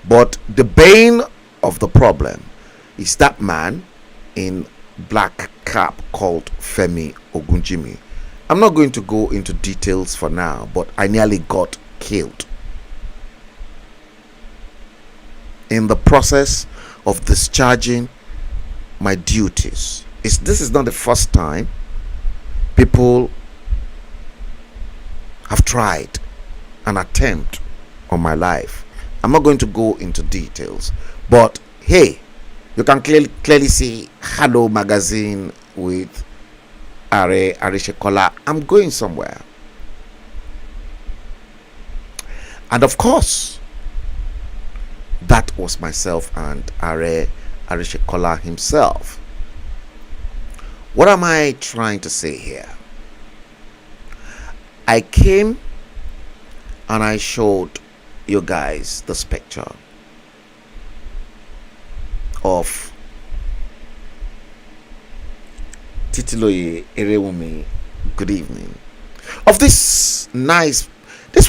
But the bane of the problem is that man in black cap called Femi Ogunjimi. I'm not going to go into details for now, but I nearly got killed in the process of discharging my duties. This is not the first time people have tried an attempt on my life. I'm not going to go into details, but hey, you can clearly see HALLO magazine with Are Arishekola. I'm going somewhere. And of course, that was myself and Are Arishekola himself. What am I trying to say here? I came and I showed you guys this picture of Titiloye Erewumi. Good evening. Of this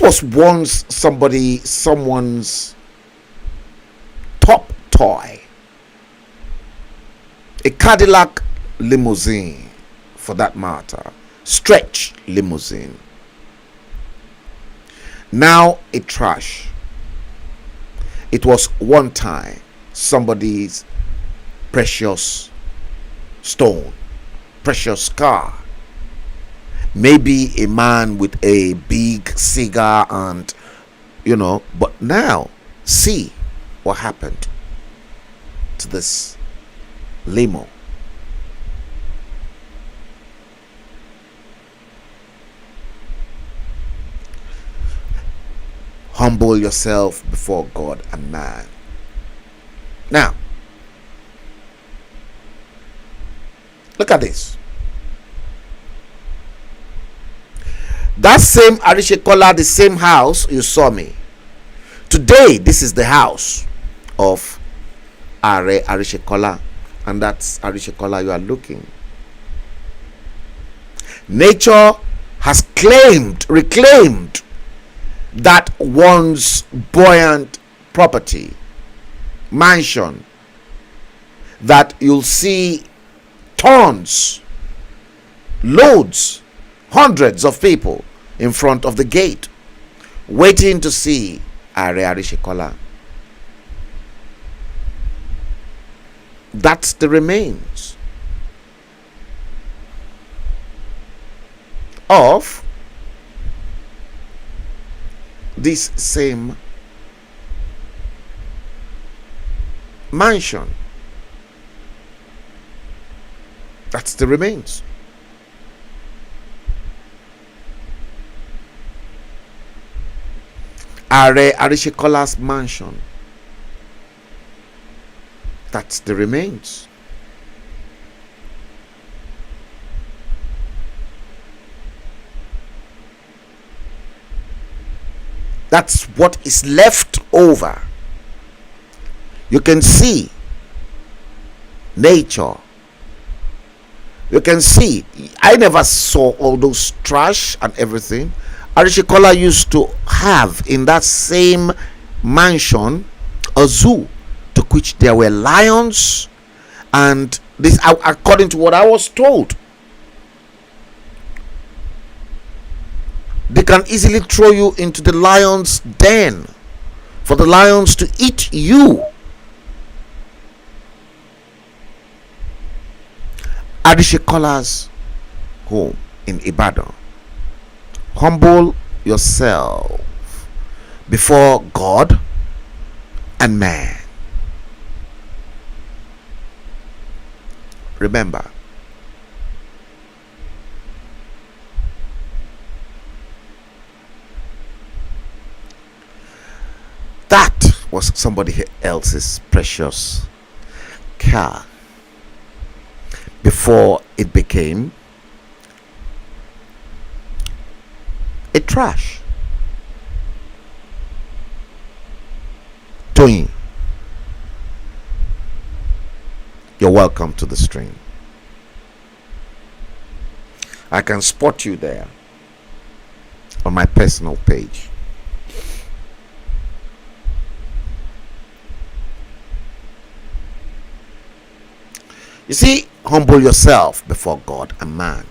was once someone's top toy. A Cadillac limousine, for that matter. Stretch limousine. Now a trash. It was one time somebody's precious stone, precious car. Maybe a man with a big cigar and, but now see what happened to this limo. Humble yourself before God and man. Now, look at this. That same Arishekola, the same house you saw me. Today, this is the house of Are Arishekola, and that's Arishekola you are looking. Nature has reclaimed that once buoyant property, mansion, that you'll see tons, loads, hundreds of people in front of the gate waiting to see Are Arishekola. That's the remains of this same mansion. That's the remains. Are Arishekola's mansion. That's the remains. That's what is left over. You can see nature. You can see, I never saw all those trash and everything Arishekola used to have in that same mansion, a zoo, to which there were lions, and this, according to what I was told, they can easily throw you into the lion's den for the lions to eat you. Arishekola's home in Ibadan. Humble yourself before God and man. Remember, that was somebody else's precious car before it became a trash. Doing. You're welcome to the stream. I can spot you there on my personal page. You see, humble yourself before God and man.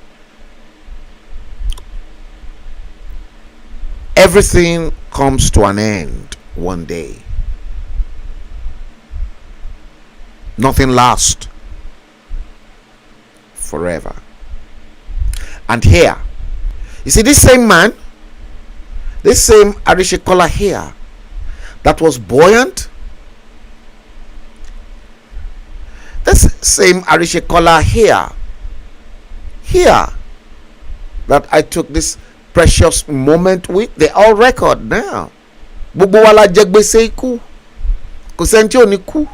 Everything comes to an end one day. Nothing lasts forever. And here, you see, this same man, this same Arishekola here, that was buoyant, this same Arishekola here, that I took this precious moment with, they all record now. Gbogbo wa la jẹ gbèsè ikú, kò sẹ́ni tí ò ní kú,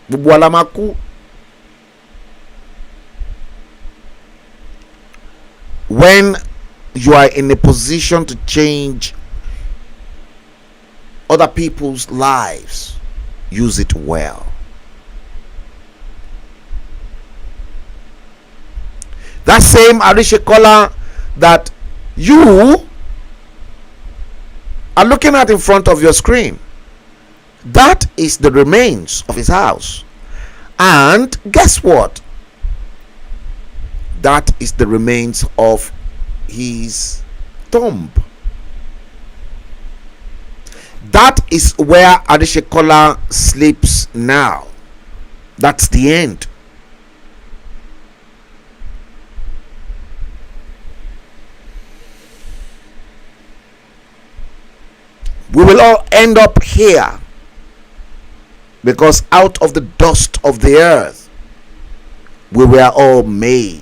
gbogbo wa la máa kú. When you are in a position to change other people's lives, use it well. That same Arishekola that you are looking at in front of your screen, that is the remains of his house. And guess what? That is the remains of his tomb. That is where Arishekola sleeps now. That's the end. We will all end up here, because out of the dust of the earth we were all made,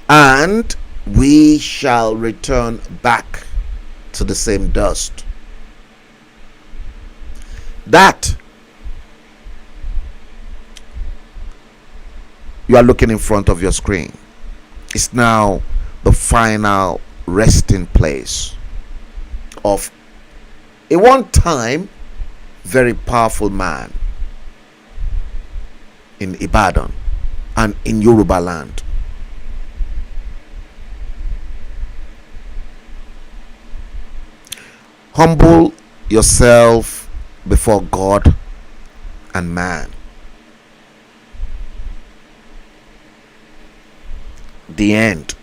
and we shall return back to the same dust. That you are looking in front of your screen is now the final resting place of a one time very powerful man in Ibadan and in Yoruba land. Humble yourself before God and man. The end.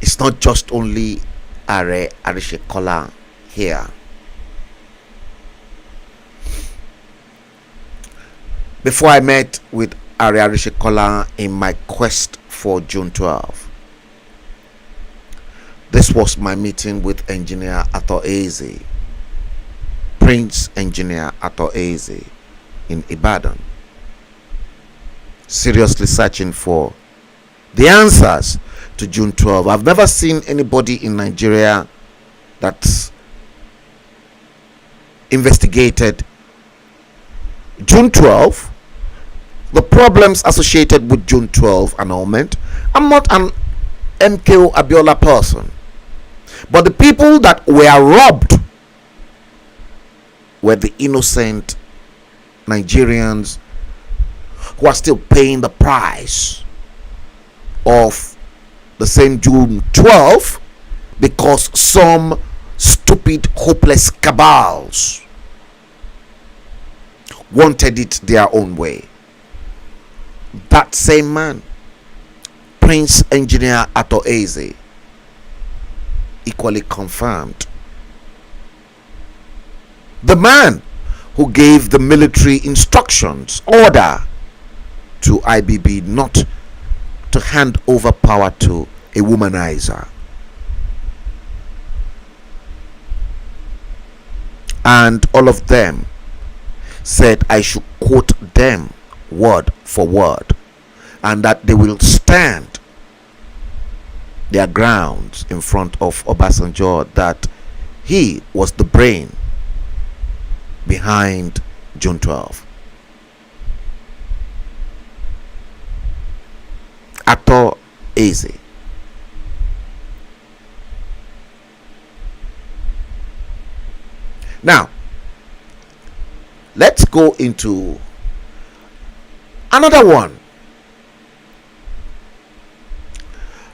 It's not just only Are Arishekola here. Before I met with Are Arishekola in my quest for June 12, this was my meeting with Engineer Ato Eze, Prince Engineer Ato Eze in Ibadan, seriously searching for the answers to June 12. I've never seen anybody in Nigeria that's investigated June 12, the problems associated with June 12 annulment. I'm not an MKO Abiola person, but the people that were robbed were the innocent Nigerians who are still paying the price of the same June 12 because some stupid, hopeless cabals wanted it their own way. That same man, Prince Engineer Ato Eze, equally confirmed. The man who gave the military instructions, order to IBB not to hand over power to a womanizer. And all of them said I should quote them word for word, and that they will stand their grounds in front of Obasanjo that he was the brain behind June 12. Ato Eze. Now, let's go into another one.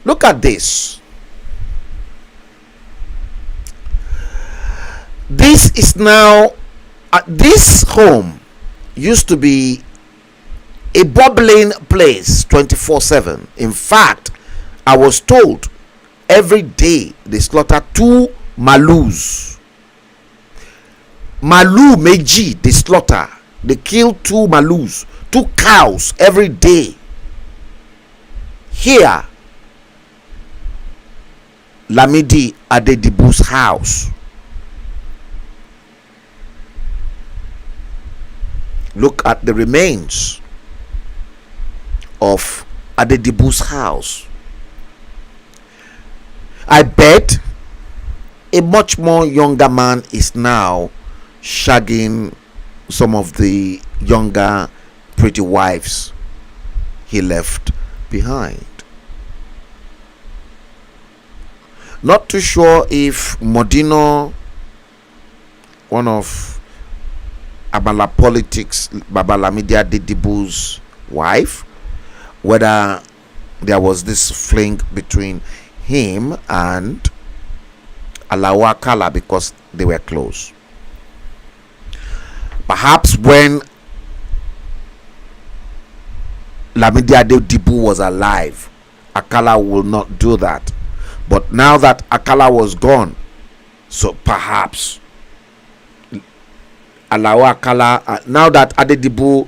Look at this. This is now, this home used to be a bubbling place 24/7. In fact, I was told every day they slaughter 2 malus. Malu meji they slaughter. They kill 2 malus, 2 cows every day. Here, Lamidi Adedibu's house. Look at the remains of Adedibu's house. I bet a much more younger man is now shagging some of the younger pretty wives he left behind. Not too sure if Modino, one of Abala Politics, Babalamidi Adedibu's wife, whether there was this fling between him and Alawa Kala because they were close. Perhaps when Lamidi Adedibu was alive, Akala will not do that. But now that Akala was gone, so perhaps Alawa Akala, now that Adedibu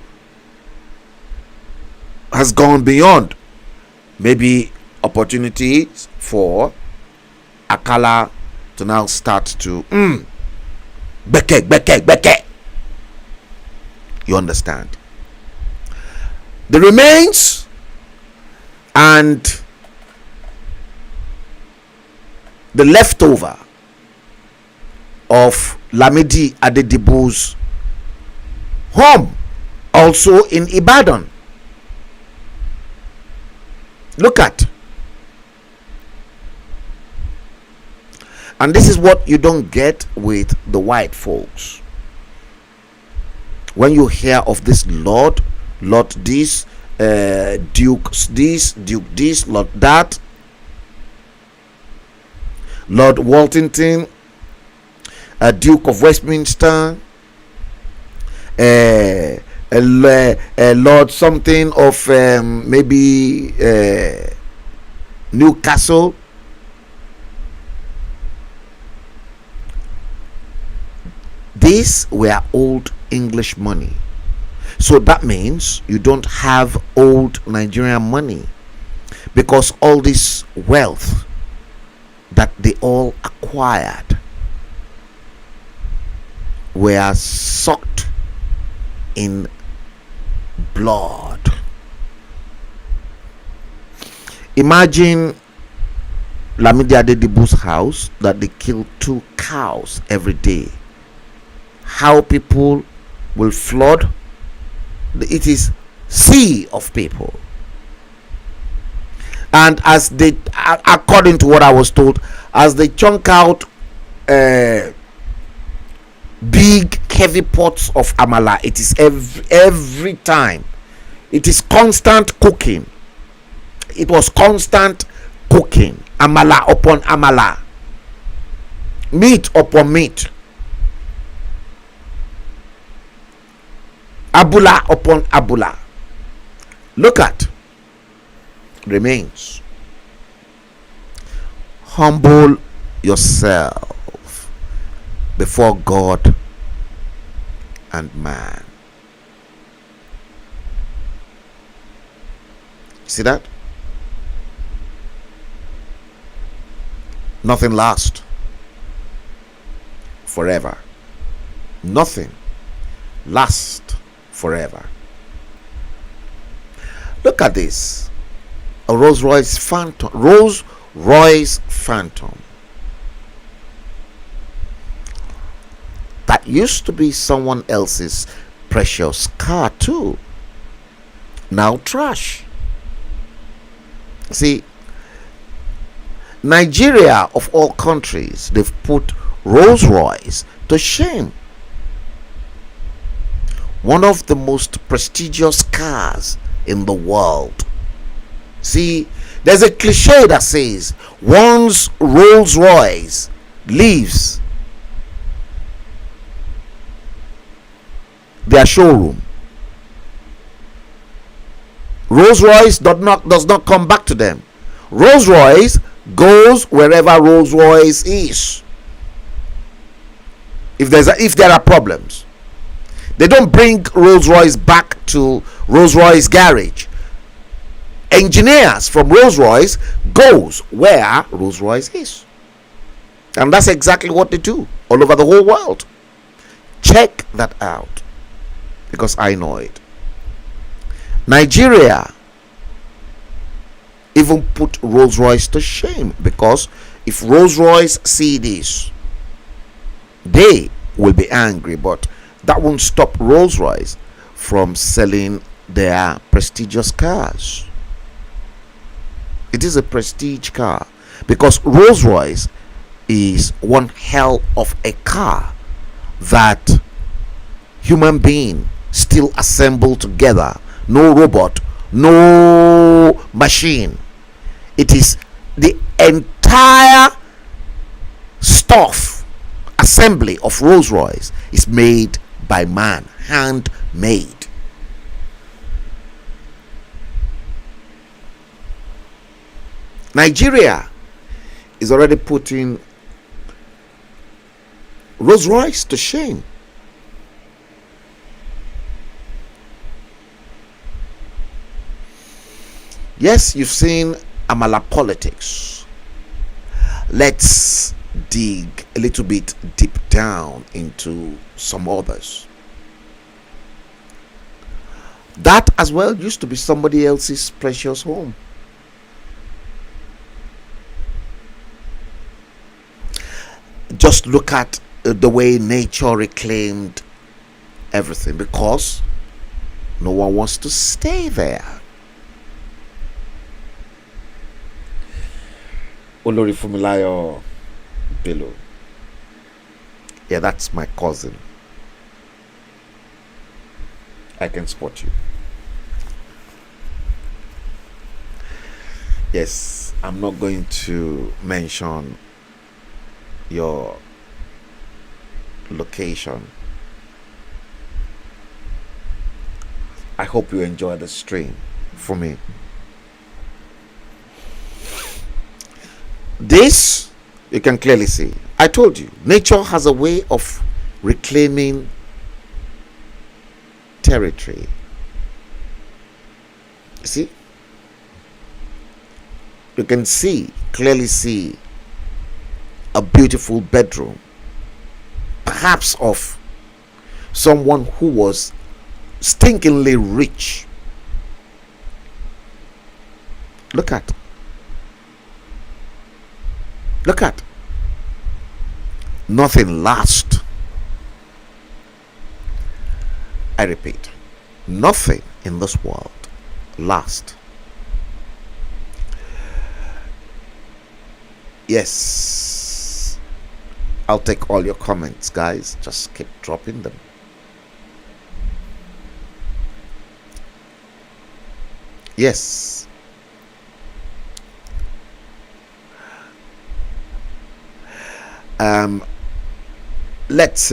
has gone beyond, maybe opportunities for Akala to now start to beke. You understand? The remains and the leftover of Lamidi Adedibu's home Also in Ibadan. Look at. And this is what you don't get with the white folks. When you hear of this Lord this, Duke this, Lord that, Lord Waltington, Duke of Westminster, Lord something of maybe Newcastle. These were old English money. So that means you don't have old Nigerian money, because all this wealth that they all acquired were sucked in blood. Imagine Lamidi Adedibu's house, that they kill 2 cows every day. How people will flood. It is sea of people. And as they, according to what I was told, as they chunk out big heavy pots of amala, it is every time. It is constant cooking. It was constant cooking. Amala upon amala. Meat upon meat. Abula upon abula. Look at remains. Humble yourself before God and man. See that? Nothing lasts forever. Nothing lasts forever. Look at this. A Rolls Royce Phantom. Rolls Royce Phantom. That used to be someone else's precious car too. Now trash. See, Nigeria of all countries, they've put Rolls Royce to shame. One of the most prestigious cars in the world. See, there's a cliche that says once Rolls Royce leaves their showroom, Rolls Royce does not come back to them. Rolls Royce goes wherever Rolls Royce is. If there are problems, they don't bring Rolls Royce back to Rolls Royce garage. Engineers from Rolls Royce goes where Rolls Royce is, and that's exactly what they do all over the whole world. Check that out, because I know it. Nigeria even put Rolls Royce to shame, because if Rolls Royce see this, they will be angry, but that won't stop Rolls Royce from selling their prestigious cars. It is a prestige car, because Rolls Royce is one hell of a car that human being still assemble together. No robot, no machine. It is the entire stuff, assembly of Rolls Royce is made by man, handmade. Nigeria is already putting Rolls Royce to shame. Yes, you've seen Amala politics. Let's dig a little bit deep down into some others. That as well used to be somebody else's precious home. Just look at the way nature reclaimed everything, because No one wants to stay there. Olori Fumilayo Bello. Yeah, that's my cousin. I can spot you. Yes, I'm not going to mention your location. I hope you enjoy the stream for me. This, you can clearly see. I told you, nature has a way of reclaiming territory. See? You can clearly see a beautiful bedroom, perhaps of someone who was stinkingly rich. Look at. Nothing lasts. I repeat, nothing in this world lasts. Yes, I'll take all your comments, guys. Just keep dropping them. Yes. Let's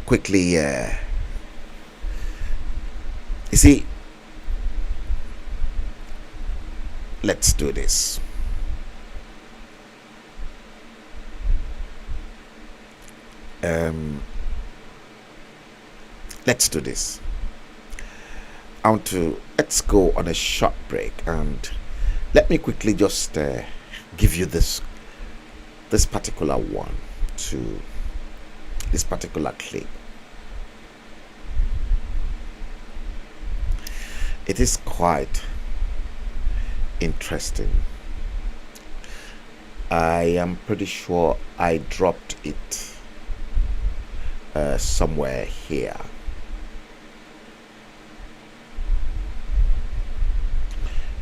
quickly you see, let's do this. Let's do this. Let's go on a short break, and let me quickly just give you this particular one, to this particular clip. It is quite interesting. I am pretty sure I dropped it somewhere here.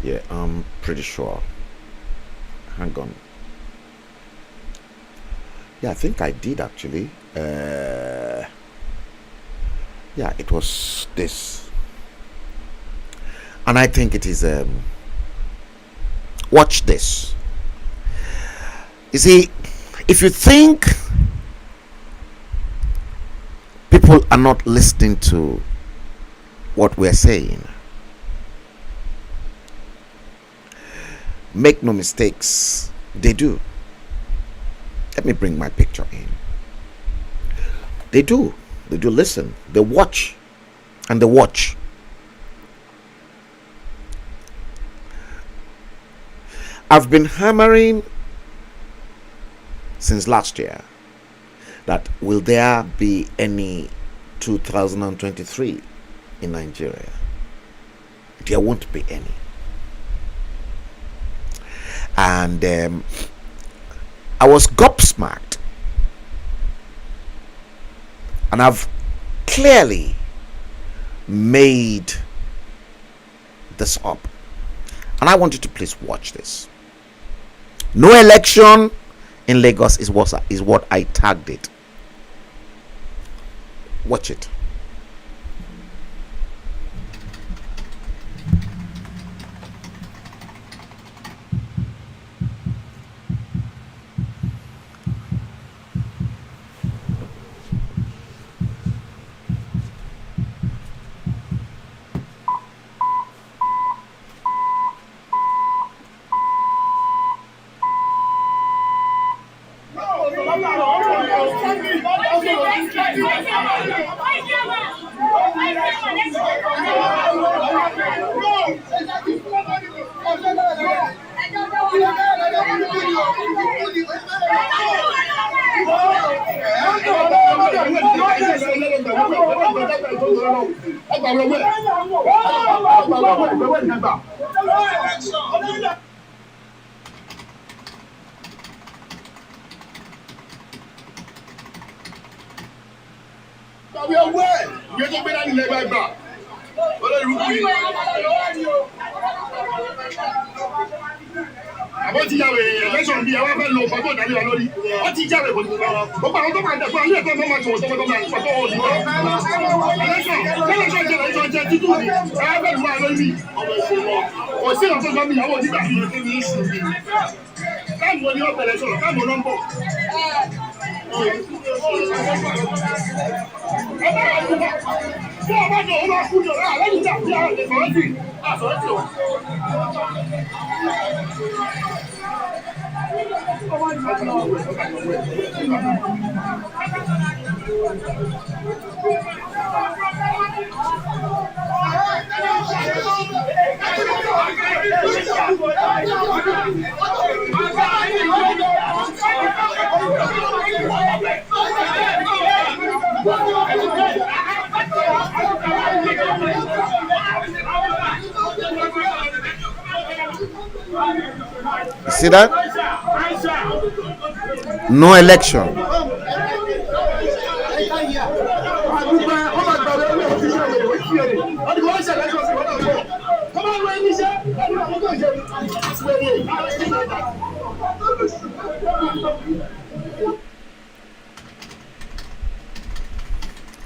Yeah, I'm pretty sure. Hang on. Yeah, I think I did actually. Yeah, it was this. And I think it is watch this. You see, if you think people are not listening to what we're saying, make no mistakes, they do. Let me bring my picture in. They do listen, they watch, and they watch. I've been hammering since last year that will there be any 2023 in Nigeria? There won't be any. And I was gobsmacked, and I've clearly made this up, and I want you to please watch this. No election in Lagos is what I tagged it. Watch it. Àbọ̀ ti yàwé election bíi àwọn afẹ́ lo fọ́tò ìdálé wa lórí. Wọ́n ti jáwé kò ní kí wọ́n. Gbogbo àwọn tó máa ń tẹ̀sán ilé ẹ̀kọ́ máa ṣòwò tó máa ń fọ́tò òní wọn. Election jẹ́ títú ni. Ẹ fẹ́ lu àwọn lórí. Kò sí ìrọ̀tọ́ sọ́mi ìyàwó nígbà tí wọ́n ti ní ìṣù mi. Káàmù ni ó bẹ̀rẹ̀ sọ̀rọ̀, káàmù ló ń bọ̀. Bí ọba jọ òun bá kú jọ náà lẹ́yìn tí a fi àwọn ìfọ̀rọ̀ sí àsọ̀rọ̀ sí o. You see that? No election.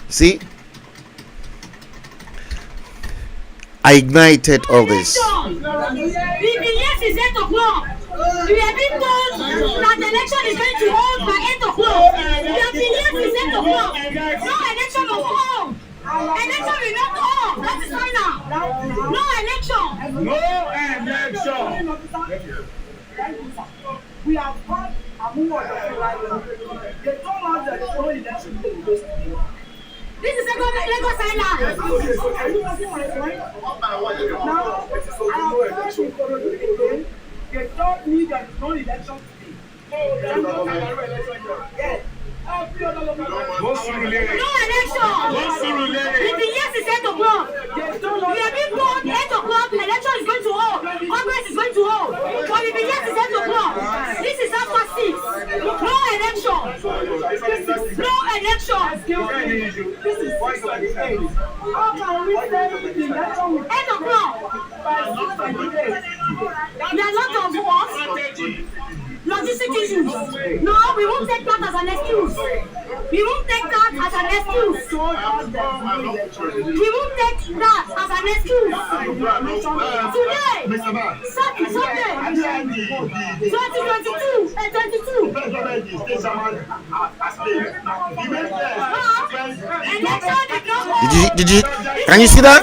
See, I ignited all this. Yes, it's 8 o'clock. We have been told that the election is going to hold by 8 o'clock. We have been here since 8 o'clock. No election will hold. Election will not hold. That is final. No election. No election. We have had a move on the They told us that the only election is This is Lagos Island. Now, I have to go again. They told me that no election today. Yes. No election. We've been here since 8 o'clock. We have been told 8 o'clock election is going to hold. Congress is going to hold. But we've been here since 8 o'clock. This is after 6. No election. No election. This is 6:28. How can we say the election will 8 o'clock. by 6:28? There are a lot of us. Logistic issues. No, we won't take that as an excuse. We won't take that as an excuse. We won't take that as an excuse. Today, Sunday, 2022, 22. Election did not hold. Did you? Can you see that?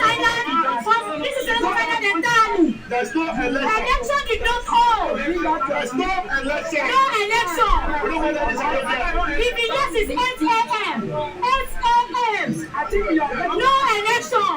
This is entirely. There's no election. Election did not hold. There's no election. No election. We don't want to decide. If yes is 8 a.m. 8 a.m. No election.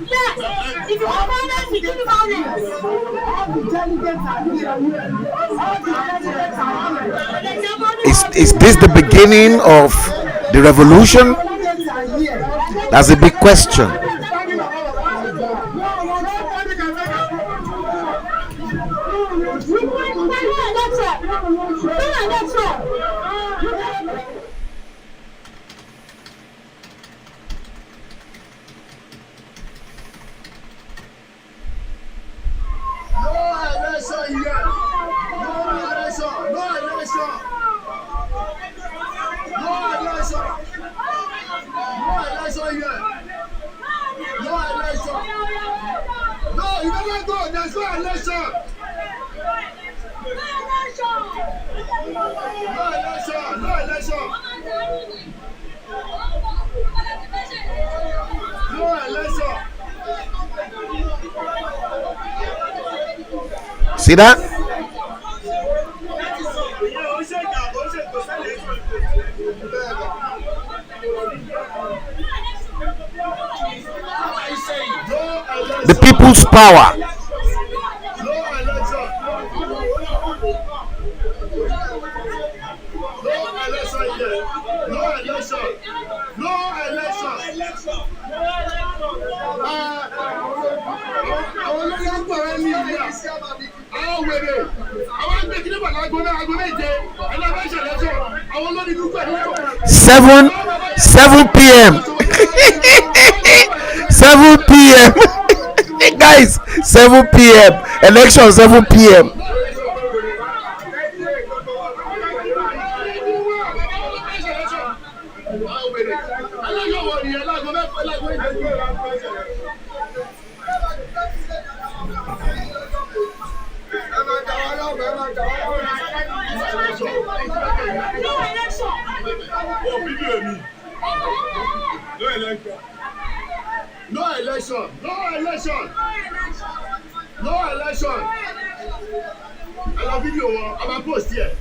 Yes, if you have violence, we give you violence. Is this the beginning of the revolution? That's a big question. See that? The people's power. Seven p.m. 7 p.m. Guys, 7 p.m. Election 7 p.m. No election. I love video. I'm a post here.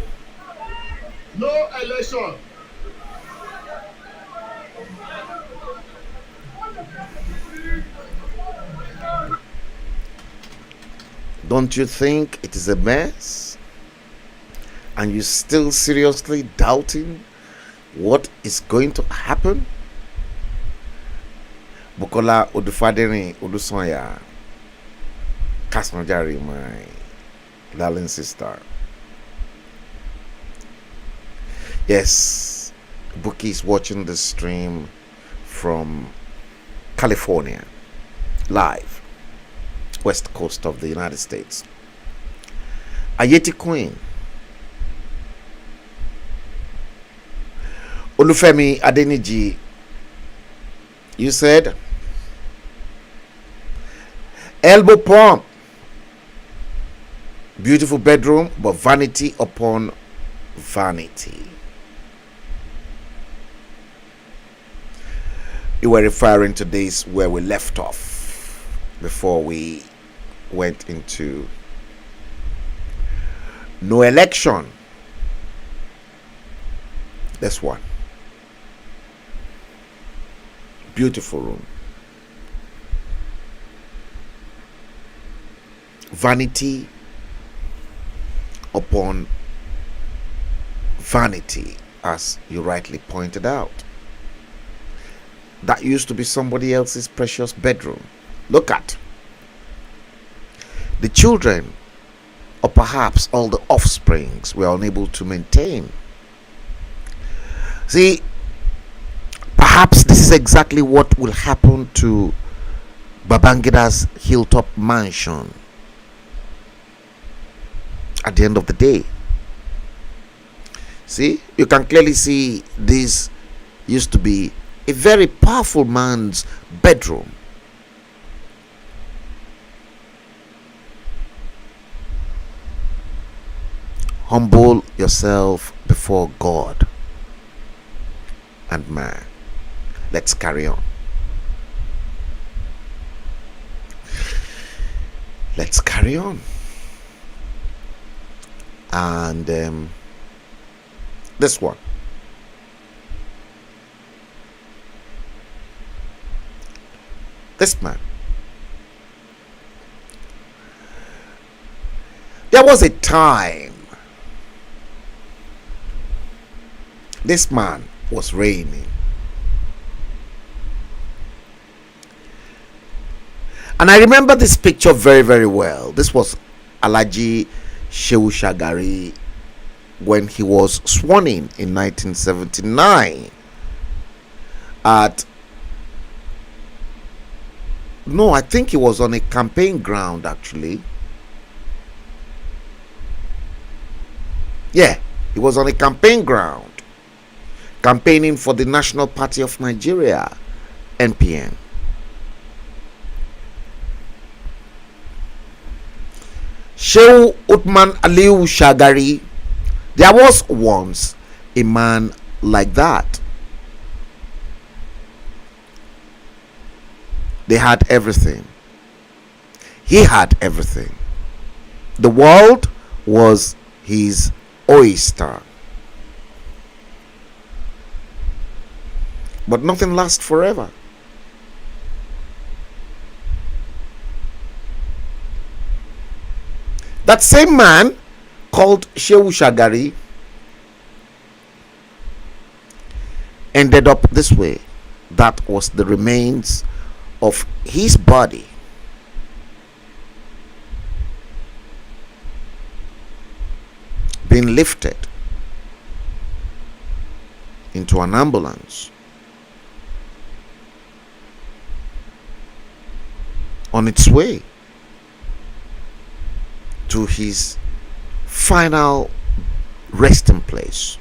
No election. Don't you think it is a mess? And you still seriously doubting what is going to happen? Bukola Odufadeni Odusanya Kasmajari, my darling sister. Yes, Buki is watching the stream from California, live, west coast of the United States. Ayeti Queen, Olufemi Adeniji, you said elbow pump, beautiful bedroom, but vanity upon vanity. You were referring to this where we left off before we went into no election. This one. Beautiful room. Vanity upon vanity, as you rightly pointed out. That used to be somebody else's precious bedroom. Look at the children, or perhaps all the offsprings, were unable to maintain. See, perhaps this is exactly what will happen to Babangida's hilltop mansion at the end of the day. See, you can clearly see this used to be a very powerful man's bedroom. Humble yourself before God and man. Let's carry on. Let's carry on. And this one. This man. There was a time this man was reigning. And I remember this picture very, very well. This was Alhaji Shehu Shagari when he was sworn in 1979 at, no, I think he was on a campaign ground actually. Yeah, he was on a campaign ground campaigning for the National Party of Nigeria, NPN. Shehu Uthman Aliyu Shagari, there was once a man like that. They had everything. He had everything. The world was his oyster. But nothing lasts forever. That same man called Shehu Shagari ended up this way. That was the remains of his body. Being lifted into an ambulance on its way to his final resting place.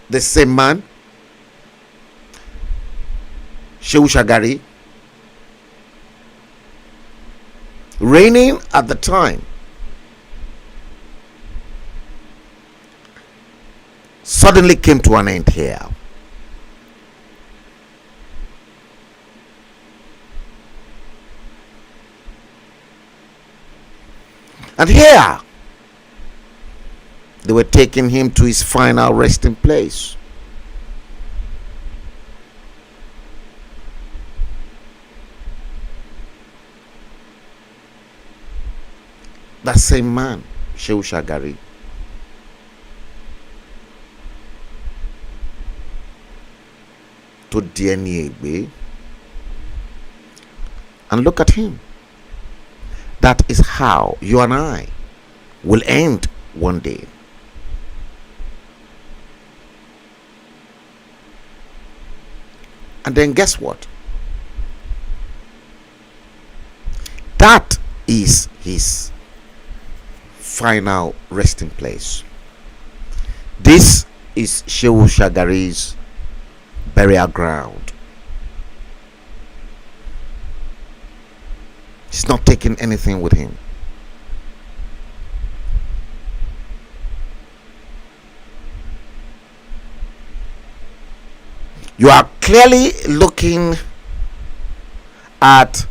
The same man, Shehu Shagari, reigning at the time, suddenly came to an end here. And here, they were taking him to his final resting place. That same man, Shehu Shagari, to DNA, and look at him. That is how you and I will end one day. And then guess what? That is his final resting place. This is Shehu Shagari's burial ground. He's not taking anything with him. You are clearly looking at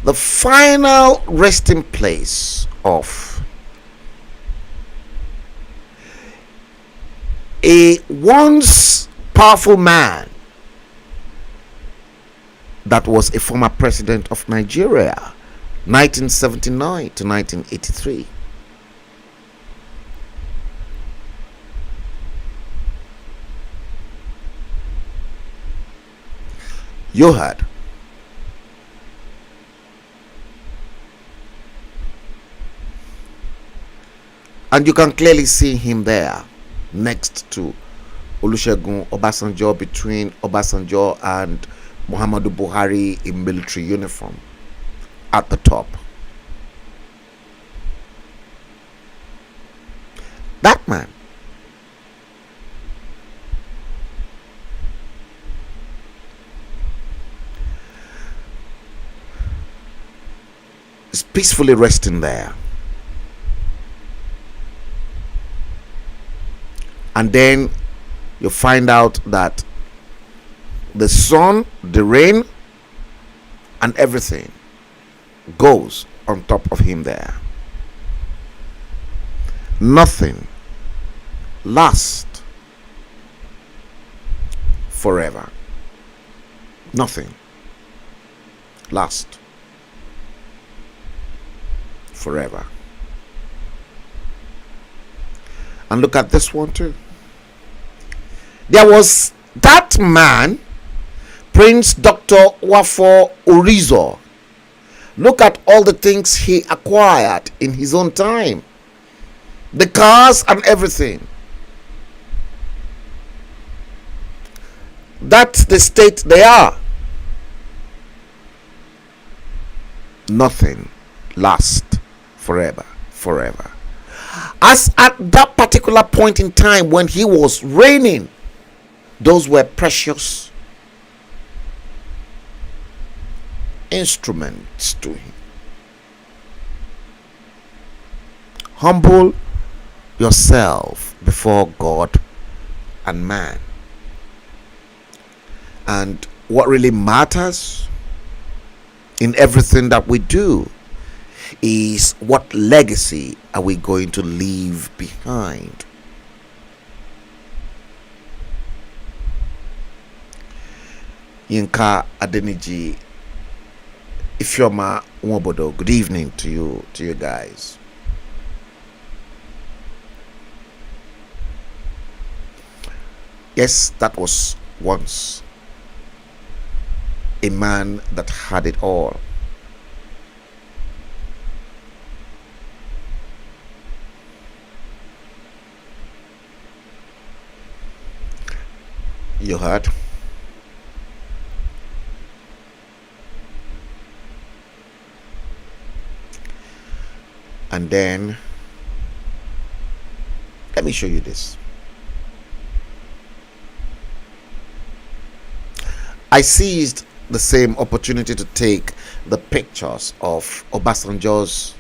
the final resting place of a once powerful man that was a former president of Nigeria, 1979 to 1983. You heard. And you can clearly see him there next to Olusegun Obasanjo, between Obasanjo and Muhammadu Buhari in military uniform at the top. That man is peacefully resting there. And then you find out that the sun, the rain, and everything goes on top of him there. Nothing lasts forever. Nothing lasts forever. And look at this one too. There was that man, Prince Dr. Wafo Orizo. Look at all the things he acquired in his own time. The cars and everything. That's the state they are. Nothing lasts forever. As at that particular point in time when he was reigning, those were precious instruments to him. Humble yourself before God and man. And what really matters in everything that we do is what legacy are we going to leave behind. Yinka Adeniji Ifyoma Nwobodo, good evening to you guys. Yes, that was once a man that had it all. You heard? And then let me show you this. I seized the same opportunity to take the pictures of Obasanjo's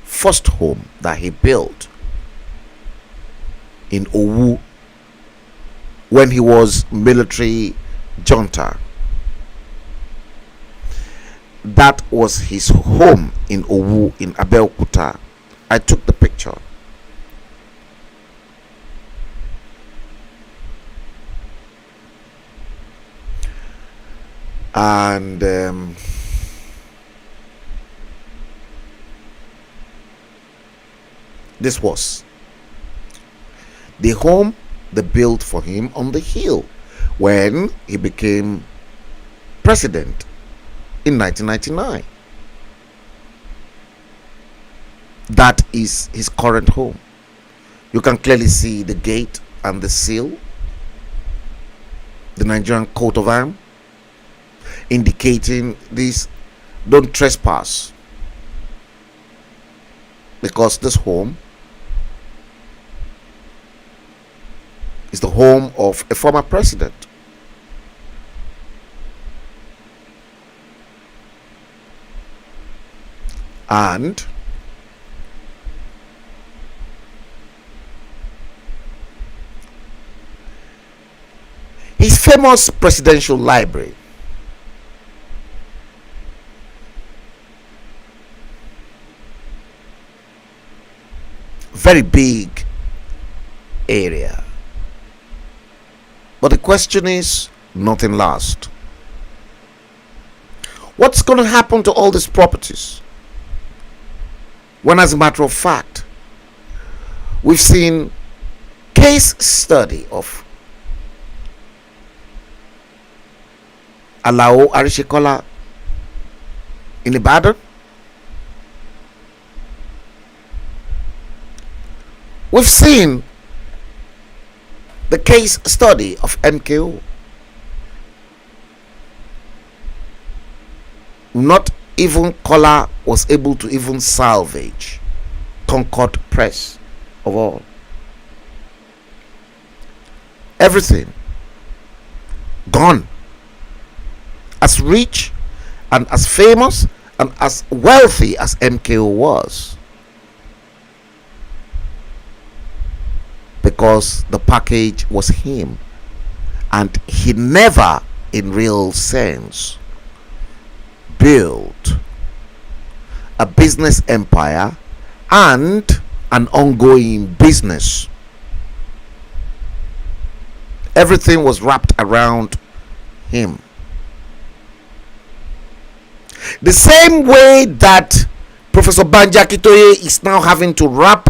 first home that he built in Owu when he was military junta. That was his home in Owu in Abeokuta. I took the picture. And this was the home they built for him on the hill when he became president in 1999. That is his current home. You can clearly see the gate and the seal, the Nigerian coat of arms, indicating this: don't trespass, because this home is the home of a former president. And his famous presidential library, very big area. But the question is, nothing lasts. What's going to happen to all these properties when, as a matter of fact, we've seen case study of Alao Arishekola in Ibadan? We've seen the case study of MKO. Not even Kola was able to even salvage Concord Press of all. Everything gone. As rich and as famous and as wealthy as MKO was, because the package was him, and he never in real sense built a business empire and an ongoing business. Everything was wrapped around him. The same way that Professor Banja Kitoye is now having to wrap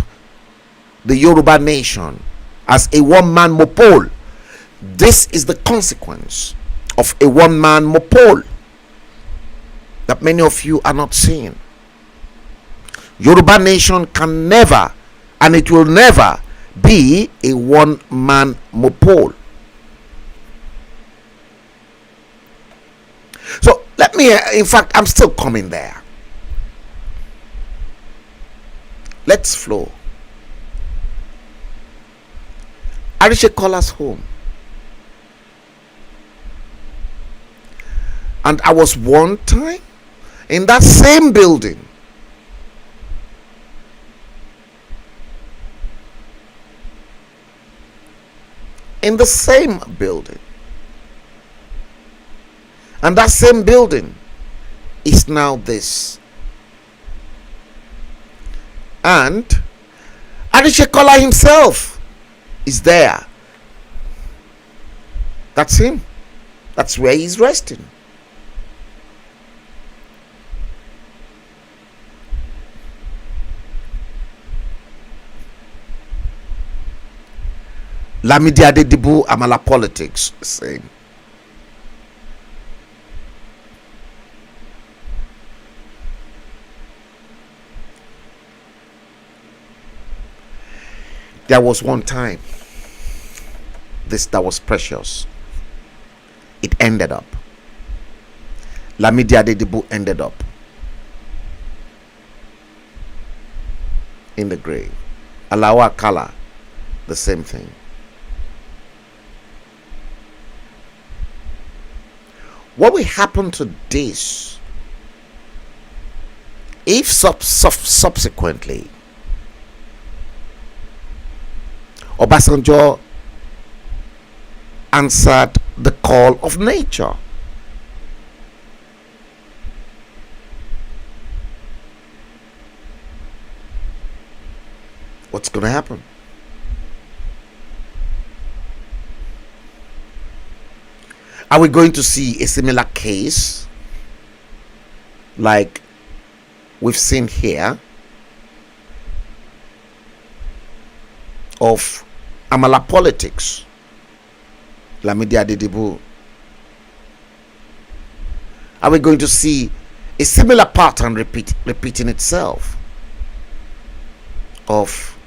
the Yoruba nation as a one-man mopole. This is the consequence of a one-man mopole that many of you are not seeing. Yoruba nation can never, and it will never be, a one-man mopole. So let me, in fact, I'm still coming there. Let's flow. Arishekola's home. And I was one time in that same building. In the same building. And that same building is now this. And Arishekola himself is there. That's him. That's where he's resting. Lamidi Adedibu Amala Politics saying, there was one time that was precious. It ended up. Lamidi Adedibu ended up in the grave. Alawa Kala, the same thing. What will happen to this if subsequently Obasanjo answered the call of nature? What's going to happen? Are we going to see a similar case like we've seen here of Amala politics? Lamidi Adedibu. Are we going to see a similar pattern repeating itself of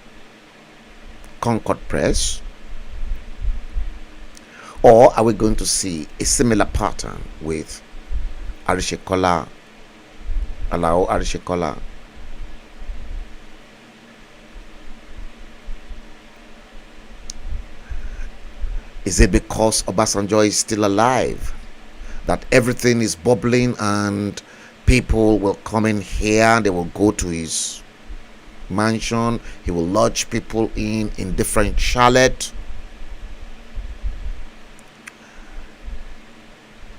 Concord Press? Or are we going to see a similar pattern with Arishekola, Alao Arishekola? Is it because Obasanjo is still alive that everything is bubbling and people will come in here, they will go to his mansion, he will lodge people in different chalets?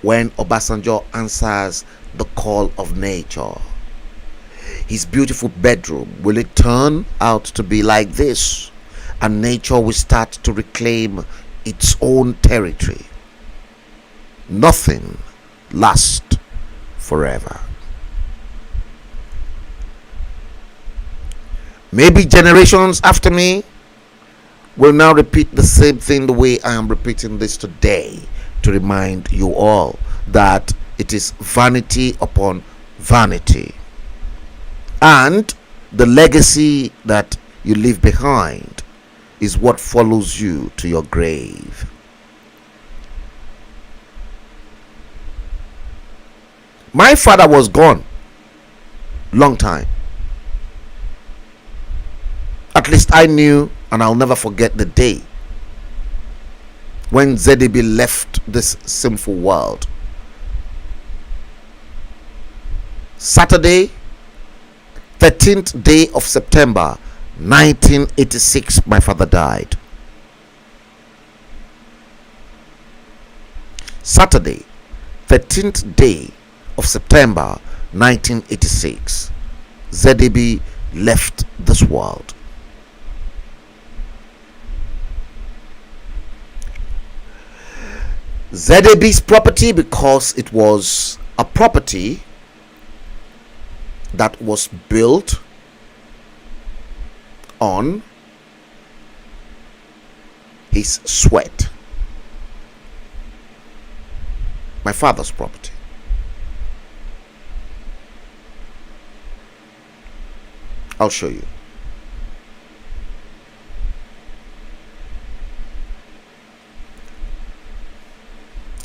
When Obasanjo answers the call of nature, his beautiful bedroom, will it turn out to be like this? And nature will start to reclaim its own territory. Nothing lasts forever. Maybe generations after me will now repeat the same thing the way I am repeating this today, to remind you all that it is vanity upon vanity, and the legacy that you leave behind is what follows you to your grave. My father was gone long time. At least I knew, and I'll never forget the day when ZDB left this sinful world. Saturday, 13th day of September 1986, my father died. Saturday, 13th day of September 1986, ZDB left this world. ZAB's property, because it was a property that was built on his sweat. My father's property. I'll show you.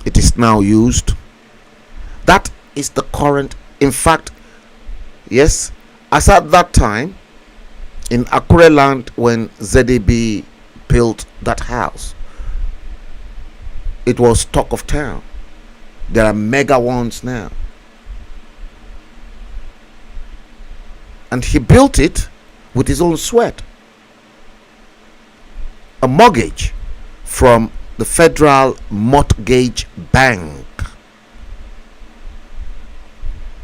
It is now used. That is the current. In fact, yes, as at that time in Akure land, when ZDB built that house, it was talk of town. There are mega ones now, and he built it with his own sweat. A mortgage from the Federal Mortgage Bank.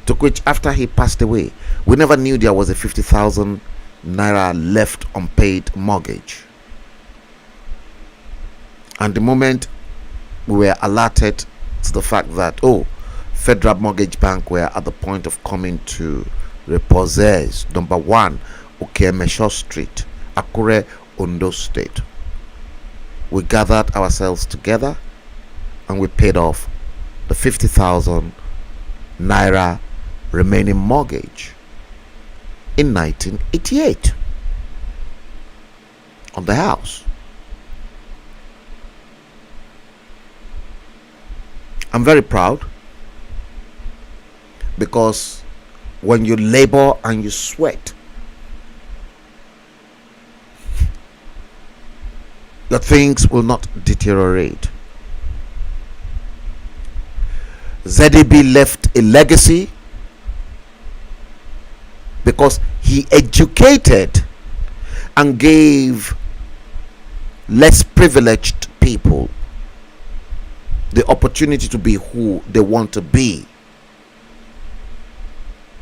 To which, after he passed away, we never knew there was a 50,000 naira left unpaid mortgage. And the moment we were alerted to the fact that, oh, Federal Mortgage Bank were at the point of coming to repossess number 1 Okemesho Street, Akure, Ondo State, we gathered ourselves together and we paid off the 50,000 naira remaining mortgage in 1988 on the house. I'm very proud, because when you labor and you sweat, your things will not deteriorate. ZDB left a legacy because he educated and gave less privileged people the opportunity to be who they want to be.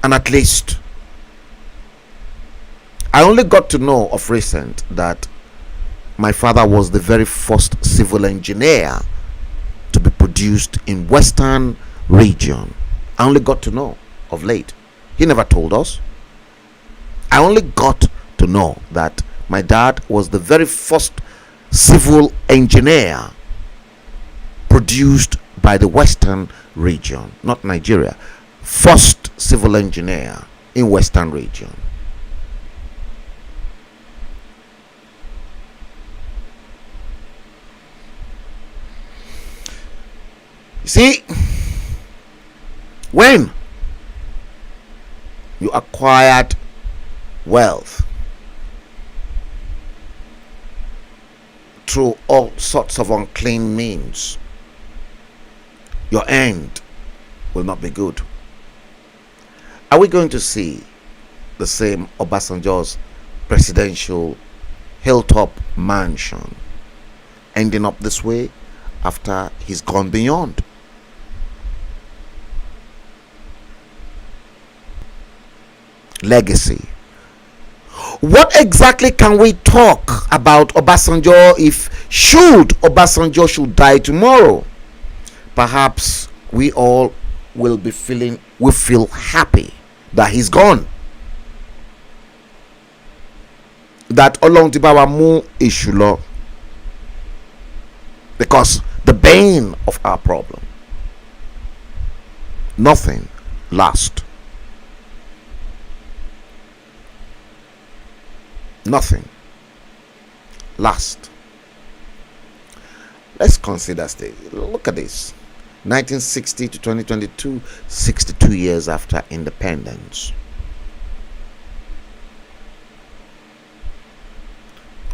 And at least I only got to know of recent that my father was the very first civil engineer to be produced in Western region. I only got to know of late. He never told us. I only got to know that my dad was the very first civil engineer produced by the Western region, not Nigeria. First civil engineer in Western region. You see, when you acquired wealth through all sorts of unclean means, your end will not be good. Are we going to see the same Obasanjo's presidential hilltop mansion ending up this way after he's gone beyond? Legacy. What exactly can we talk about Obasanjo if Obasanjo should die tomorrow? Perhaps we all will feel happy that he's gone. That Olong Tibawa mu ishulo, because the bane of our problem, nothing lasts. Nothing lasts. Let's consider look at this. 1960 to 2022, 62 years after independence.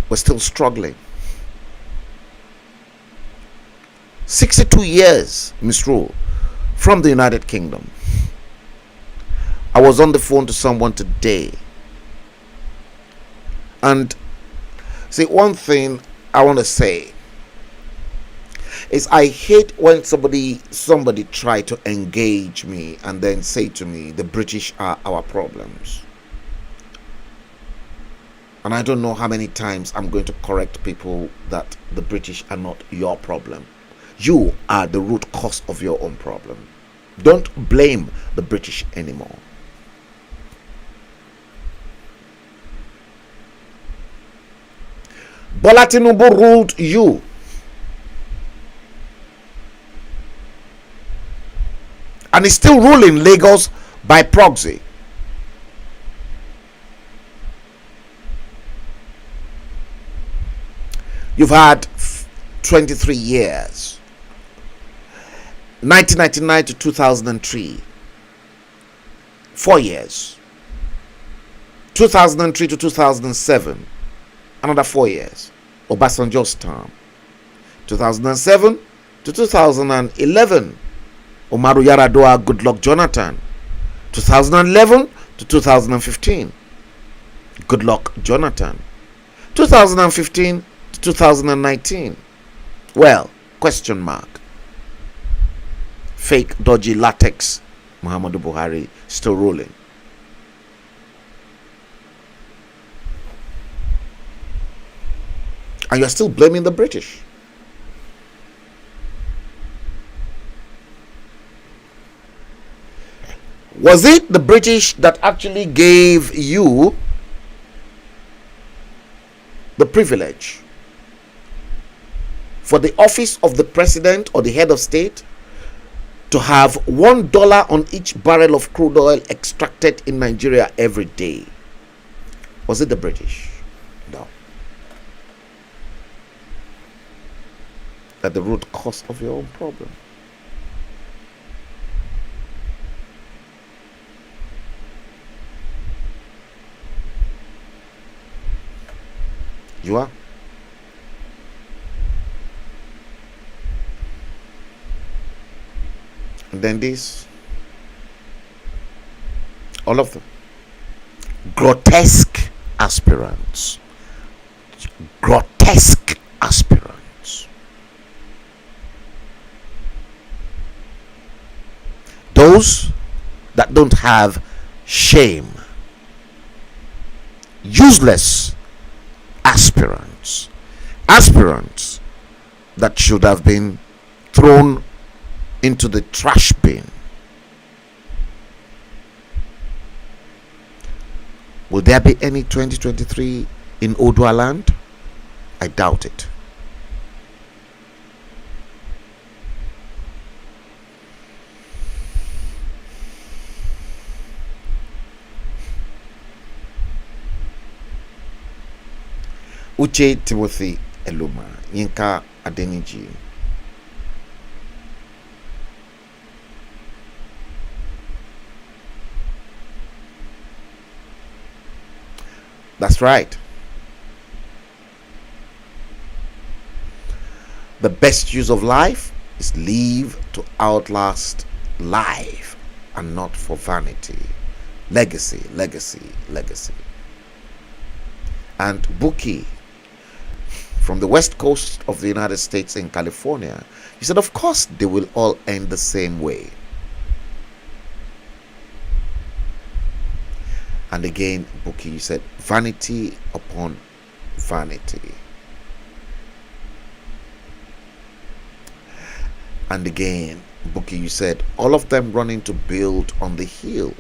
We're still struggling. 62 years misrule from the United Kingdom. I was on the phone to someone today, and see, one thing I want to say is I hate when somebody try to engage me and then say to me the British are our problems. And I don't know how many times I'm going to correct people that the British are not your problem. You are the root cause of your own problem. Don't blame the British anymore. Bola Tinubu ruled you. And is still ruling Lagos by proxy. You've had 23 years. 1999 to 2003. 4 years. 2003 to 2007. Another 4 years. Obasanjo's term. 2007 to 2011. Umaru Yar'Adua, Goodluck Jonathan. 2011 to 2015. Goodluck Jonathan. 2015 to 2019. Well, question mark. Fake, dodgy latex, Muhammadu Buhari still ruling. And you're still blaming the British. Was it the British that actually gave you the privilege for the office of the president or the head of state to have $1 on each barrel of crude oil extracted in Nigeria every day? Was it the British? No. That's the root cause of your own problem. You are. And then this, all of them, grotesque aspirants. Grotesque aspirants. Those that don't have shame. Useless aspirants. Aspirants that should have been thrown into the trash bin. Will there be any 2023 in Odua land? I doubt it. Uche Timothy Eluma, Yinka Adeniji. That's right. The best use of life is live to outlast life and not for vanity. Legacy, legacy, legacy. And Buki from the west coast of the United States in California, he said, of course they will all end the same way. And again, Buki said, vanity upon vanity. And again, Buki, you said, all of them running to build on the hill.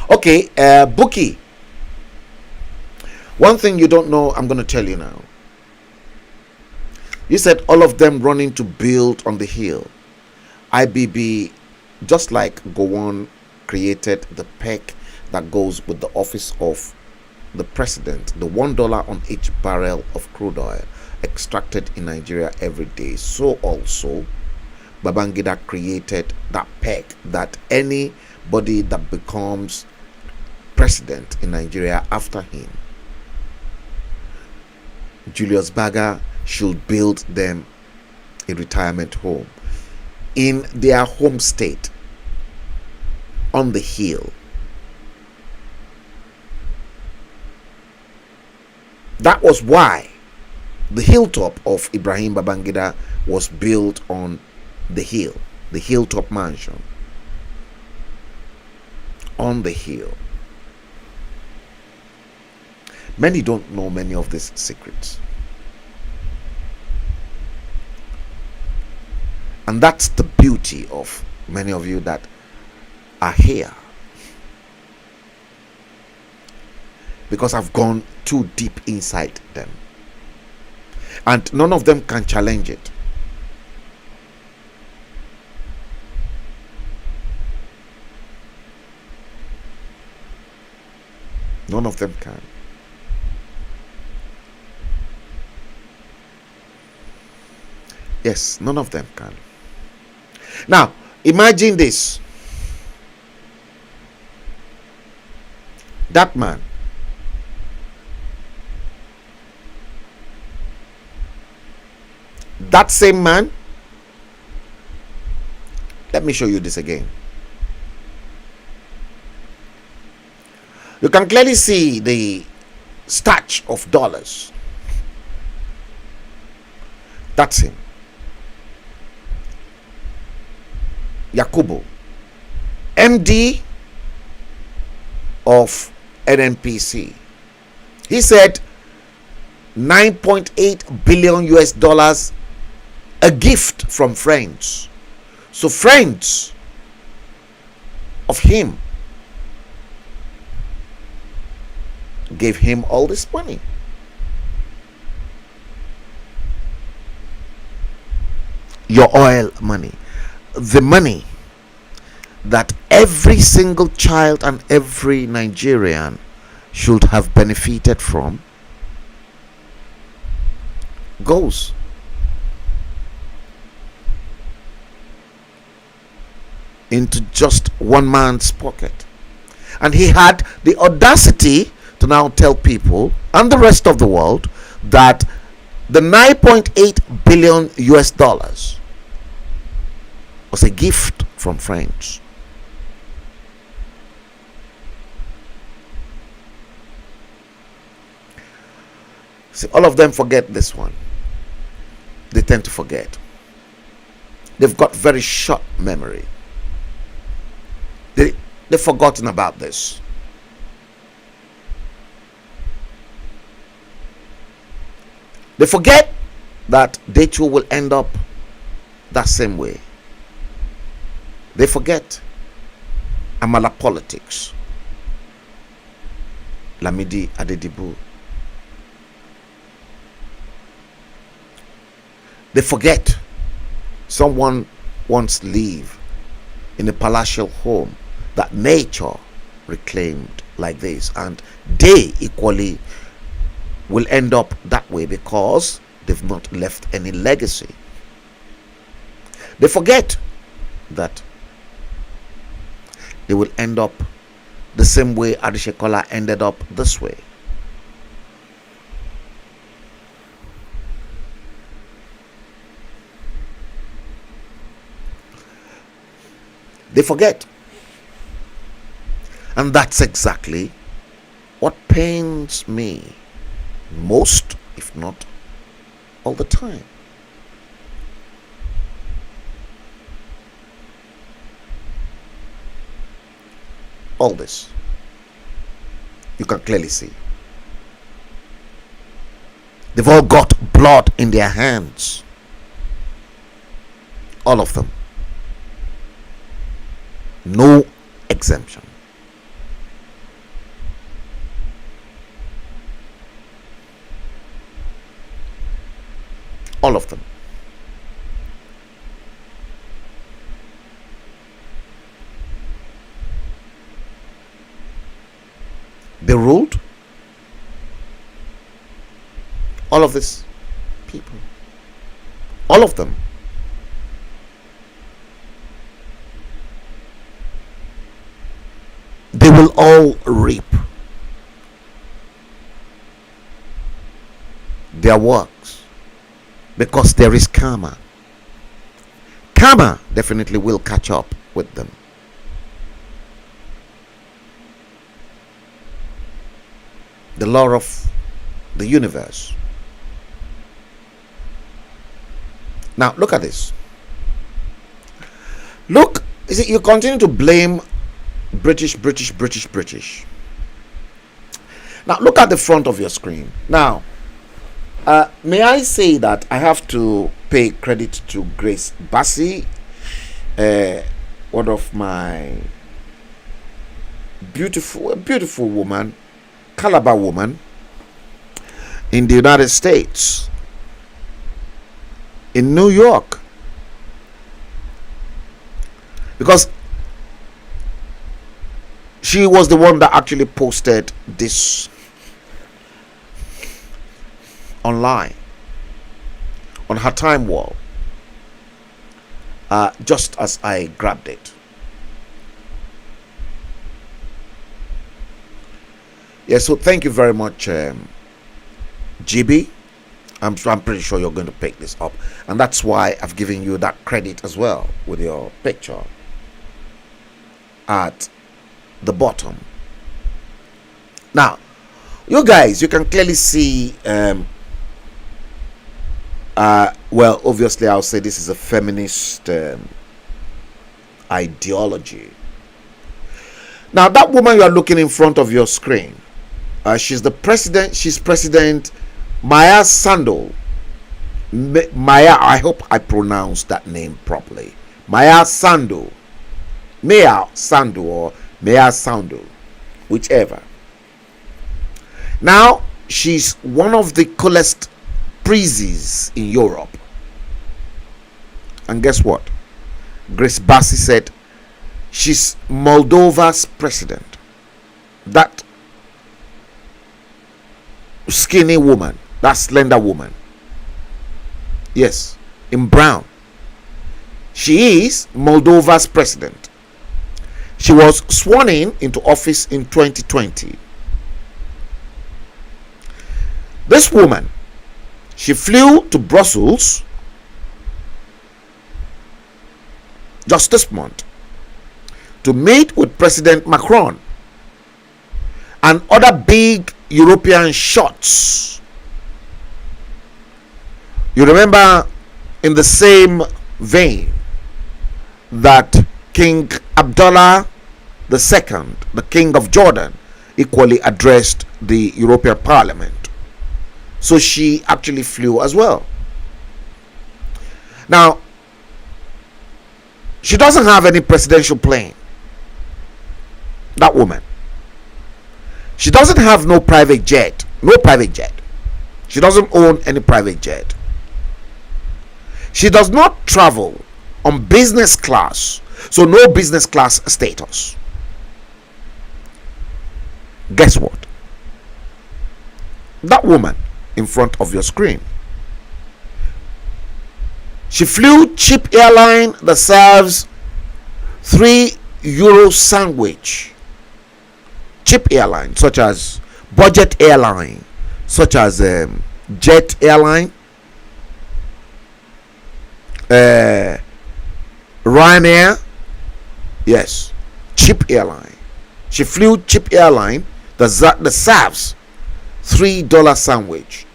Okay, Buki, one thing you don't know, I'm going to tell you now. You said all of them running to build on the hill. IBB, just like Gowon created the PEC that goes with the office of the president, the $1 on each barrel of crude oil extracted in Nigeria every day. So also Babangida created that PEC that anybody that becomes president in Nigeria after him, Julius Berger, should build them a retirement home in their home state on the hill. That was why the hilltop of Ibrahim Babangida was built on the hill, the hilltop mansion on the hill. Many don't know many of these secrets. And that's the beauty of many of you that are here. Because I've gone too deep inside them. And none of them can challenge it. None of them can. Yes, none of them can. Now, imagine this. That man, that same man, let me show you this again. You can clearly see the stash of dollars. That's him. Yakubu, MD of NNPC. He said 9.8 billion US dollars a gift from friends. So friends of him gave him all this money. Your oil money, the money that every single child and every Nigerian should have benefited from, goes into just one man's pocket. And he had the audacity to now tell people and the rest of the world that the 9.8 billion US dollars was a gift from friends. See, all of them forget this one. They tend to forget. They've got very short memory. They've forgotten about this. They forget that they too will end up that same way. They forget Amala politics. Lamidi Adedibu. They forget someone once lived in a palatial home that nature reclaimed like this, and they equally will end up that way because they've not left any legacy. They forget that they will end up the same way Adishekola ended up this way. They forget. And that's exactly what pains me most, if not all the time. All this, you can clearly see. They've all got blood in their hands. All of them. No exemption. All of them. They ruled. All of these people. All of them. They will all reap their works, because there is karma. Karma definitely will catch up with them. The law of the universe. Now look at this. Look, you continue to blame British. Now look at the front of your screen. Now may I say that I have to pay credit to Grace Bassi, one of my beautiful woman, Calabar woman in the United States, in New York, because she was the one that actually posted this online on her time wall, just as I grabbed it. Yeah, so thank you very much, GB. I'm pretty sure you're going to pick this up, and that's why I've given you that credit as well with your picture at the bottom. Now you guys, you can clearly see well, obviously I'll say this is a feminist ideology Now, that woman you are looking in front of your screen, she's the president. She's President Maya Sandu. Maya, I hope I pronounced that name properly. Maya Sandu. Maya Sandu or Maya Sandu, whichever. Now, she's one of the coolest priests in Europe. And guess what? Grace Bassi said she's Moldova's president. That skinny woman, that slender woman. Yes, in brown. She is Moldova's president. She was sworn into office in 2020. This woman, she flew to Brussels just this month to meet with President Macron and other big European shots. You remember, in the same vein, that King Abdullah II, the King of Jordan, equally addressed the European Parliament. So she actually flew as well. Now, she doesn't have any presidential plane. That woman. She doesn't have no private jet. No private jet. She doesn't own any private jet. She does not travel on business class. So no business class status. Guess what? That woman in front of your screen, she flew cheap airline that serves €3 sandwich. Cheap airline such as budget airline, such as Jet Airline, Ryanair. Yes, cheap airline. She flew cheap airline that serves $3 sandwich.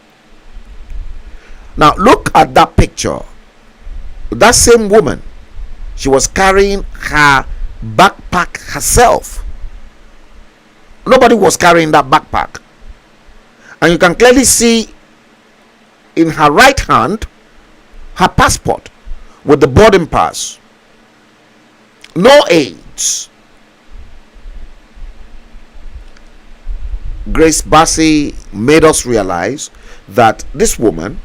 Now look at that picture. That same woman, she was carrying her backpack herself. Nobody was carrying that backpack. And you can clearly see in her right hand her passport with the boarding pass. No aids. Grace Bassi made us realize that this woman,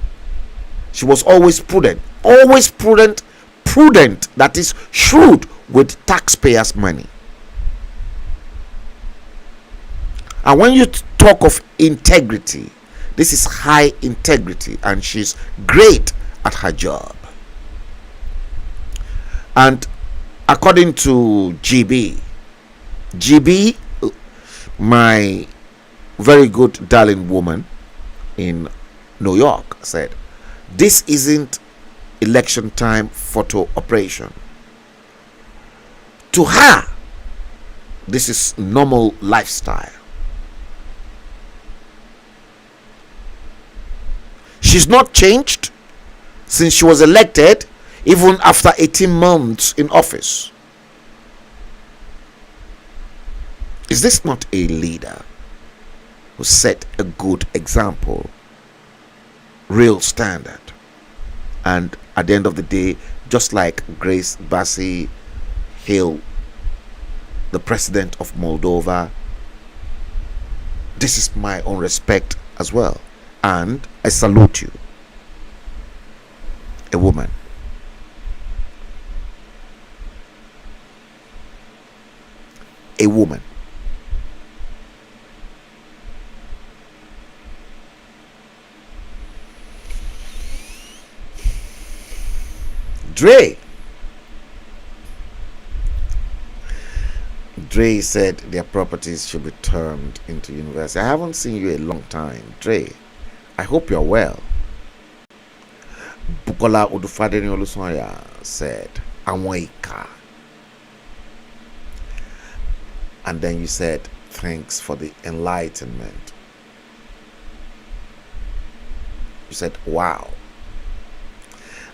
she was always prudent, that is, shrewd with taxpayers' money. And when you talk of integrity, this is high integrity, and she's great at her job. And according to GB, my very good darling woman in New York, said this isn't election time photo operation. To her, this is normal lifestyle. She's not changed since she was elected, even after 18 months in office. Is this not a leader who set a good example, real standard? And at the end of the day, just like Grace Bassi hailed the president of Moldova, this is my own respect as well. And I salute you. A woman. A woman. Dre said their properties should be turned into university. I haven't seen you a long time. Dre, I hope you're well. Bukola Odufadeni Olusonya said, Awaika. And then you said, thanks for the enlightenment. You said, wow.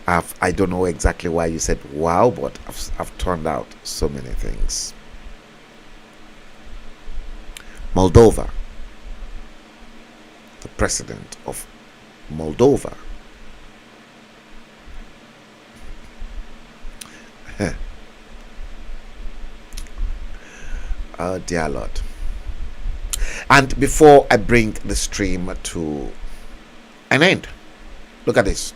I don't know exactly why you said wow, but I've turned out so many things. Moldova, the president of Moldova, oh dear Lord. And before I bring the stream to an end, look at this.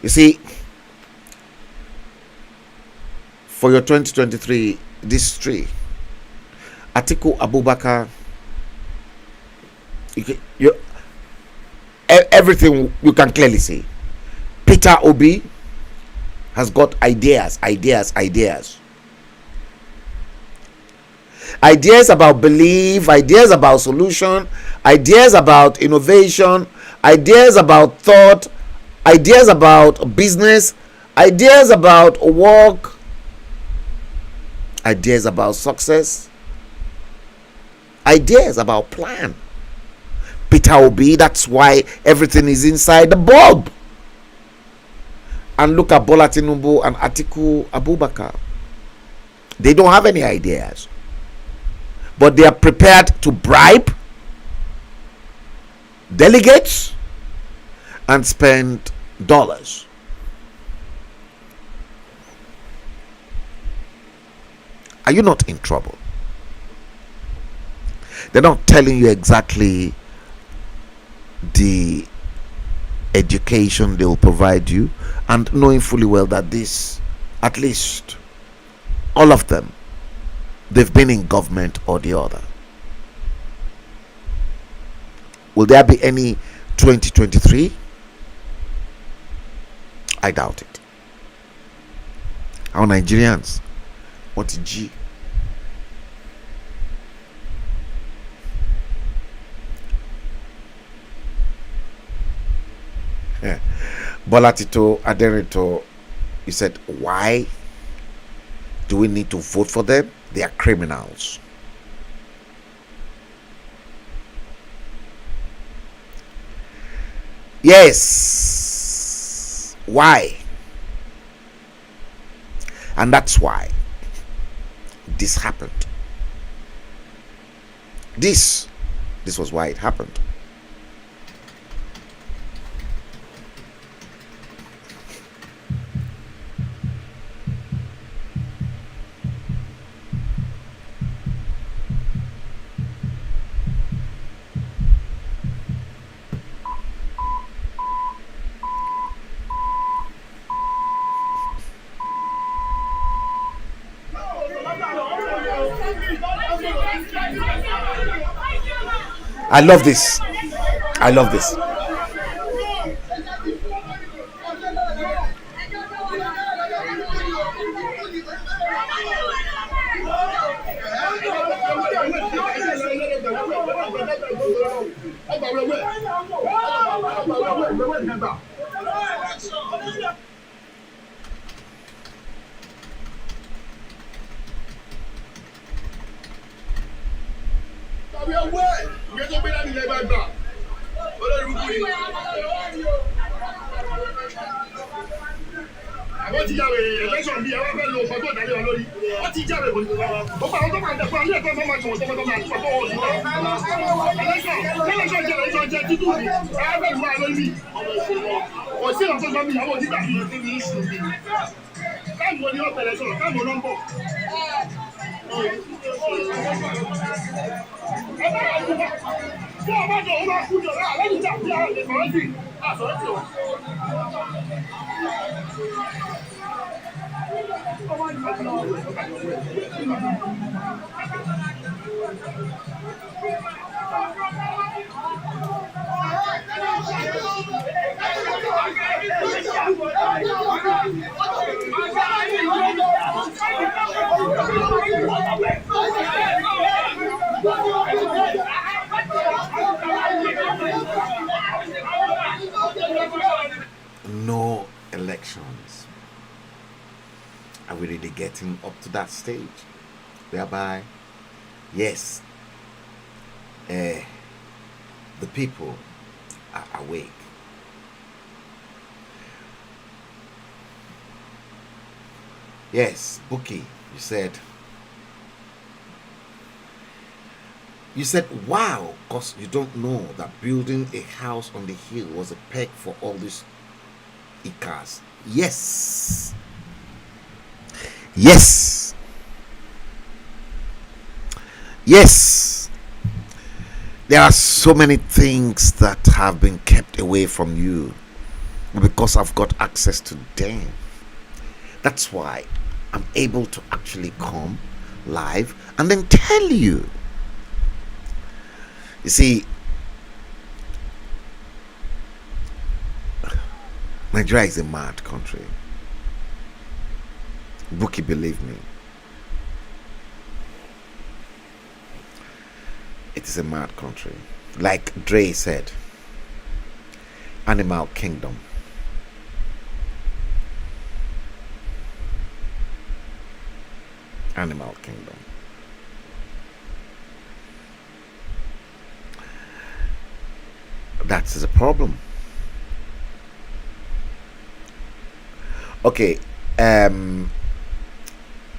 You see, for your 2023 history, Atiku Abubakar, everything you can clearly see. Peter Obi has got ideas about belief, ideas about solution, ideas about innovation, ideas about thought, ideas about business, ideas about work, ideas about success, ideas about plan. Peter Obi, that's why everything is inside the bulb. And look at Bola Tinubu and Atiku Abubakar. They don't have any ideas, but they are prepared to bribe delegates and spend dollars. Are you not in trouble? They're not telling you exactly the education they will provide you, and knowing fully well that this, at least all of them, they've been in government or the other. Will there be any 2023? I doubt it. Our Nigerians, what's G? Bola Tito Aderito, he said, why do we need to vote for them? They are criminals. Yes. Why? And that's why this happened. This was why it happened. I love this. I love this. àwọn ti jáwé election bíi àwọn fẹ́ lo fọ́tò ìdálé wa lórí wọ́n ti jáwé kò ní gbogbo àwọn tó máa ń dẹ̀kọ́ ilé ẹ̀kọ́ máa tún wọ́n tó máa tún fọ́tò wọn nígbà election jẹ́ election jẹ́ títú ni àwọn fẹ́ lu wa lórí kò sí ìrántí sọ́mi ìyàwó nígbà táìmù wo ni wọ́n bẹ̀rẹ̀ sọ̀rọ̀ táìmù ló ń bọ̀. Bí ọba jọ òun bá kú jọ náà lẹ́yìn tí a fi àwọn ìsọ̀rọ̀ sí àsọ̀rọ̀ sí o. No elections. Are we really getting up to that stage whereby, yes, the people are awake? Yes, Buki, You said, wow, because you don't know that building a house on the hill was a peg for all these icars. Yes. Yes. Yes. There are so many things that have been kept away from you because I've got access to them. That's why I'm able to actually come live and then tell you. You see, Nigeria is a mad country. Bookie, believe me. It is a mad country. Like Dre said, animal kingdom. Animal kingdom. That is a problem. Okay,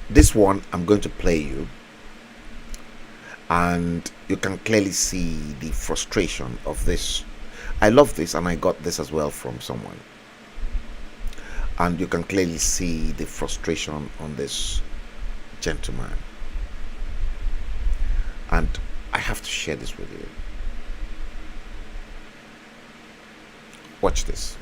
this one I'm going to play you, and you can clearly see the frustration of this. I love this, and I got this as well from someone, and you can clearly see the frustration on this gentleman, and I have to share this with you. Watch this.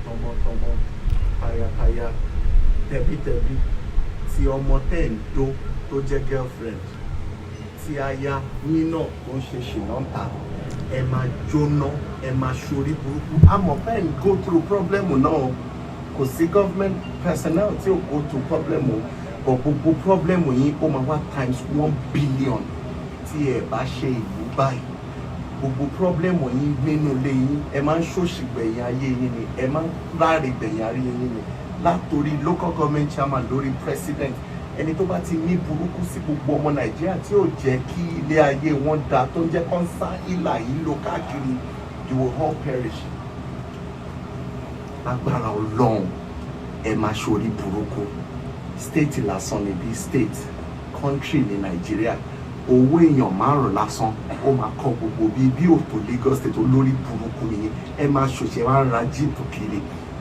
Tọmọtọmọ, tayátayá, tẹbítẹbí, tí ọmọ tẹ̀ ń dó tó jẹ́ girlfriend, tí aya yín náà tó ń ṣe ṣìnàǹtà, ẹ máa jóná, ẹ máa ṣorí burúkú. Àmọ́ pé ń go through problem náà. Kò sí government personnel tí ó go through problem o, but gbogbo problem yìí ó máa wá times 1 billion tí ẹ bá ṣe ìlú báyìí. Gbogbo problem yìí nínú ilé yín, ẹ máa ń ṣòṣì gbẹ̀yìn ayé yín ni, ẹ máa ń ráre gbẹ̀yìn ayé yín ni. Látòrí local government chairman lórí president, ẹni tó bá ti ní burúkú sí gbogbo ọmọ Nàìjíríà tí ò jẹ́ kí ilé ayé wọn da, tó ń jẹ́ kọ́nsá ìlà yìí lọ káàkiri, you will all perish. Agbára Ọlọ́run, ẹ máa ṣorí burúkú. State lásán ni bí state, country ní Nàìjíríà. Owó èèyàn márùn lásán ó máa kọ gbogbo bí òtò Lagos state olórí burúkú nìyẹn. Ẹ máa ṣòṣè wá ra jíìpù kiri.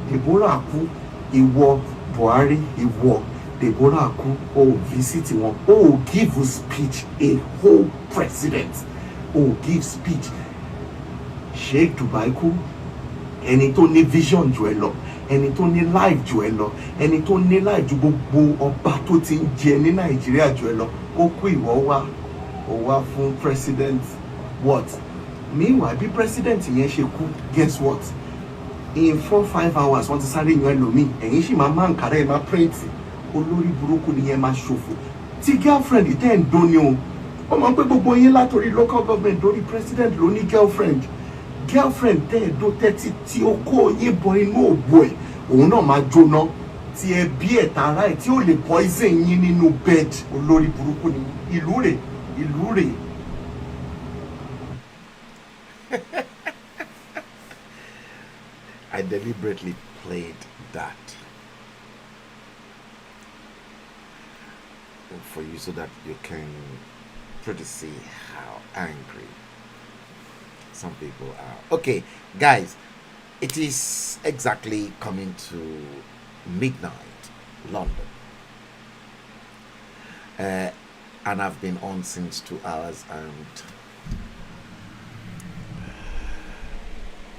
Deborah kú, ìwọ Buhari, ìwọ Deborah kú, ó visit wọn, ó give speech, a whole president, ó give speech. Sheikh Dubai kú, ẹni tó ní vision jù ẹ lọ, ẹni tó ní life jù ẹ lọ, ẹni tó ní life ju gbogbo ọba tó ti ń jẹ ní Nàìjíríà jù ẹ lọ, ó kú, ìwọ wá, ó wá fún president what? Meanwhile bí president yẹn ṣe kú, guess what? In 4-5 hours wọ́n ti sáré yan ẹlòmíì, ẹ̀yin sì máa ń kàrẹ́ ẹ̀ máa print. Olórí burúkú nìyẹn máa ṣòfò. Tí girlfriend tẹ́ ń dún ni o, ó máa ń pẹ́ gbogbo yín látòrí local government lórí president ló ní girlfriend. Girlfriend tẹ́ ẹ̀ dó tẹ́tí tí ó kó yín bọ inú òbò ẹ̀, òun náà máa jóná. Tí ẹ bí ẹ̀ tara ẹ̀ tí ó lè poison yín nínú bed. Olórí burúkú ni ìlú rẹ̀, ìlú rẹ̀. I deliberately played that for you so that you can pretty see how angry some people are. Okay, guys, it is exactly coming to midnight, London. And I've been on since 2 hours and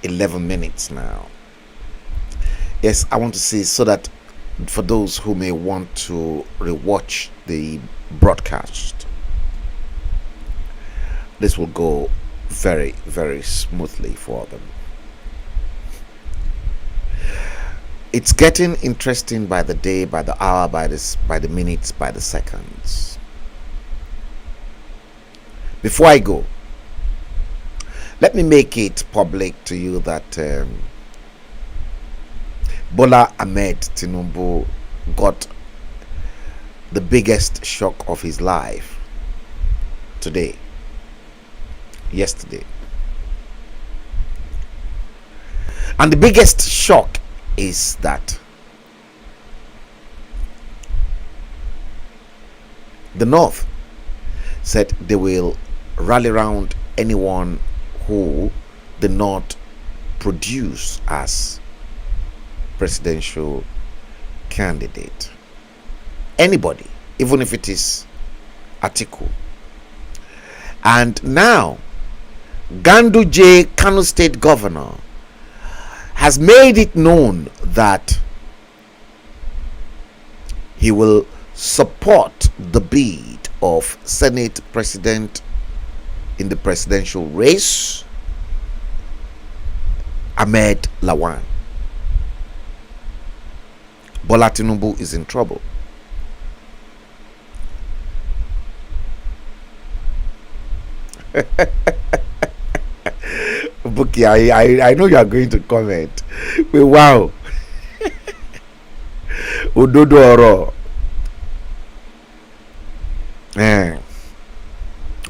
11 minutes now. Yes, I want to see so that for those who may want to rewatch the broadcast, this will go very, very smoothly for them. It's getting interesting by the day, by the hour, by the minutes, by the seconds. Before I go, let me make it public to you that Bola Ahmed Tinubu got the biggest shock of his life today. yesterday. And the biggest shock is that the North said they will rally around anyone who did not produce as presidential candidate. Anybody, even if it is Atiku. And now, Ganduje, Kano State Governor, has made it known that he will support the bid of Senate President in the presidential race, Ahmed Lawan. Bola Tinubu is in trouble. Buki, I know you are going to comment. But wow. Ododo oro.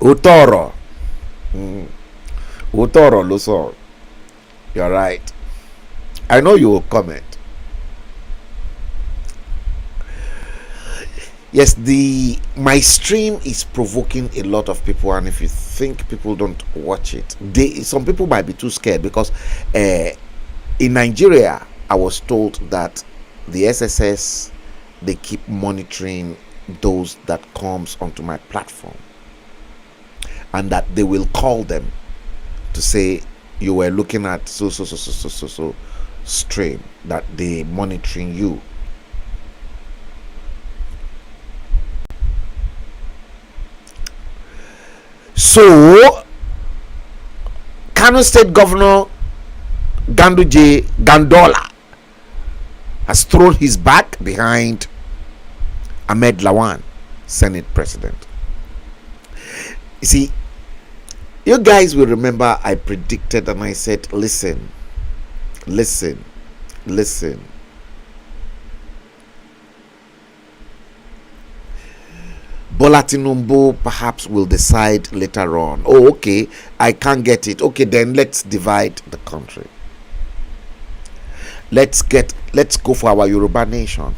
Utoro. Utoro lo so. You're right. I know you will comment. Yes, my stream is provoking a lot of people, and if you think people don't watch it, some people might be too scared because in Nigeria, I was told that the SSS, they keep monitoring those that comes onto my platform, and that they will call them to say you were looking at so stream, that they monitoring you. So, Kano State Governor Gandola has thrown his back behind Ahmed Lawan, Senate President. You see, you guys will remember I predicted and I said, listen. Bola Tinubu perhaps will decide later on, oh, okay, I can't get it. Okay, then let's divide the country. Let's go for our Yoruba nation.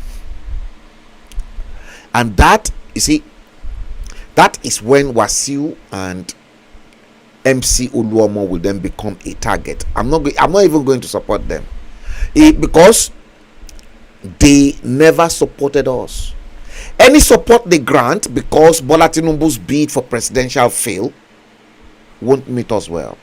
And that, you see, that is when Wasiu and MC Uluomo will then become a target. I'm not even going to support them. Because they never supported us. Any support they grant because Bola Tinubu's bid for presidential fail won't meet us well.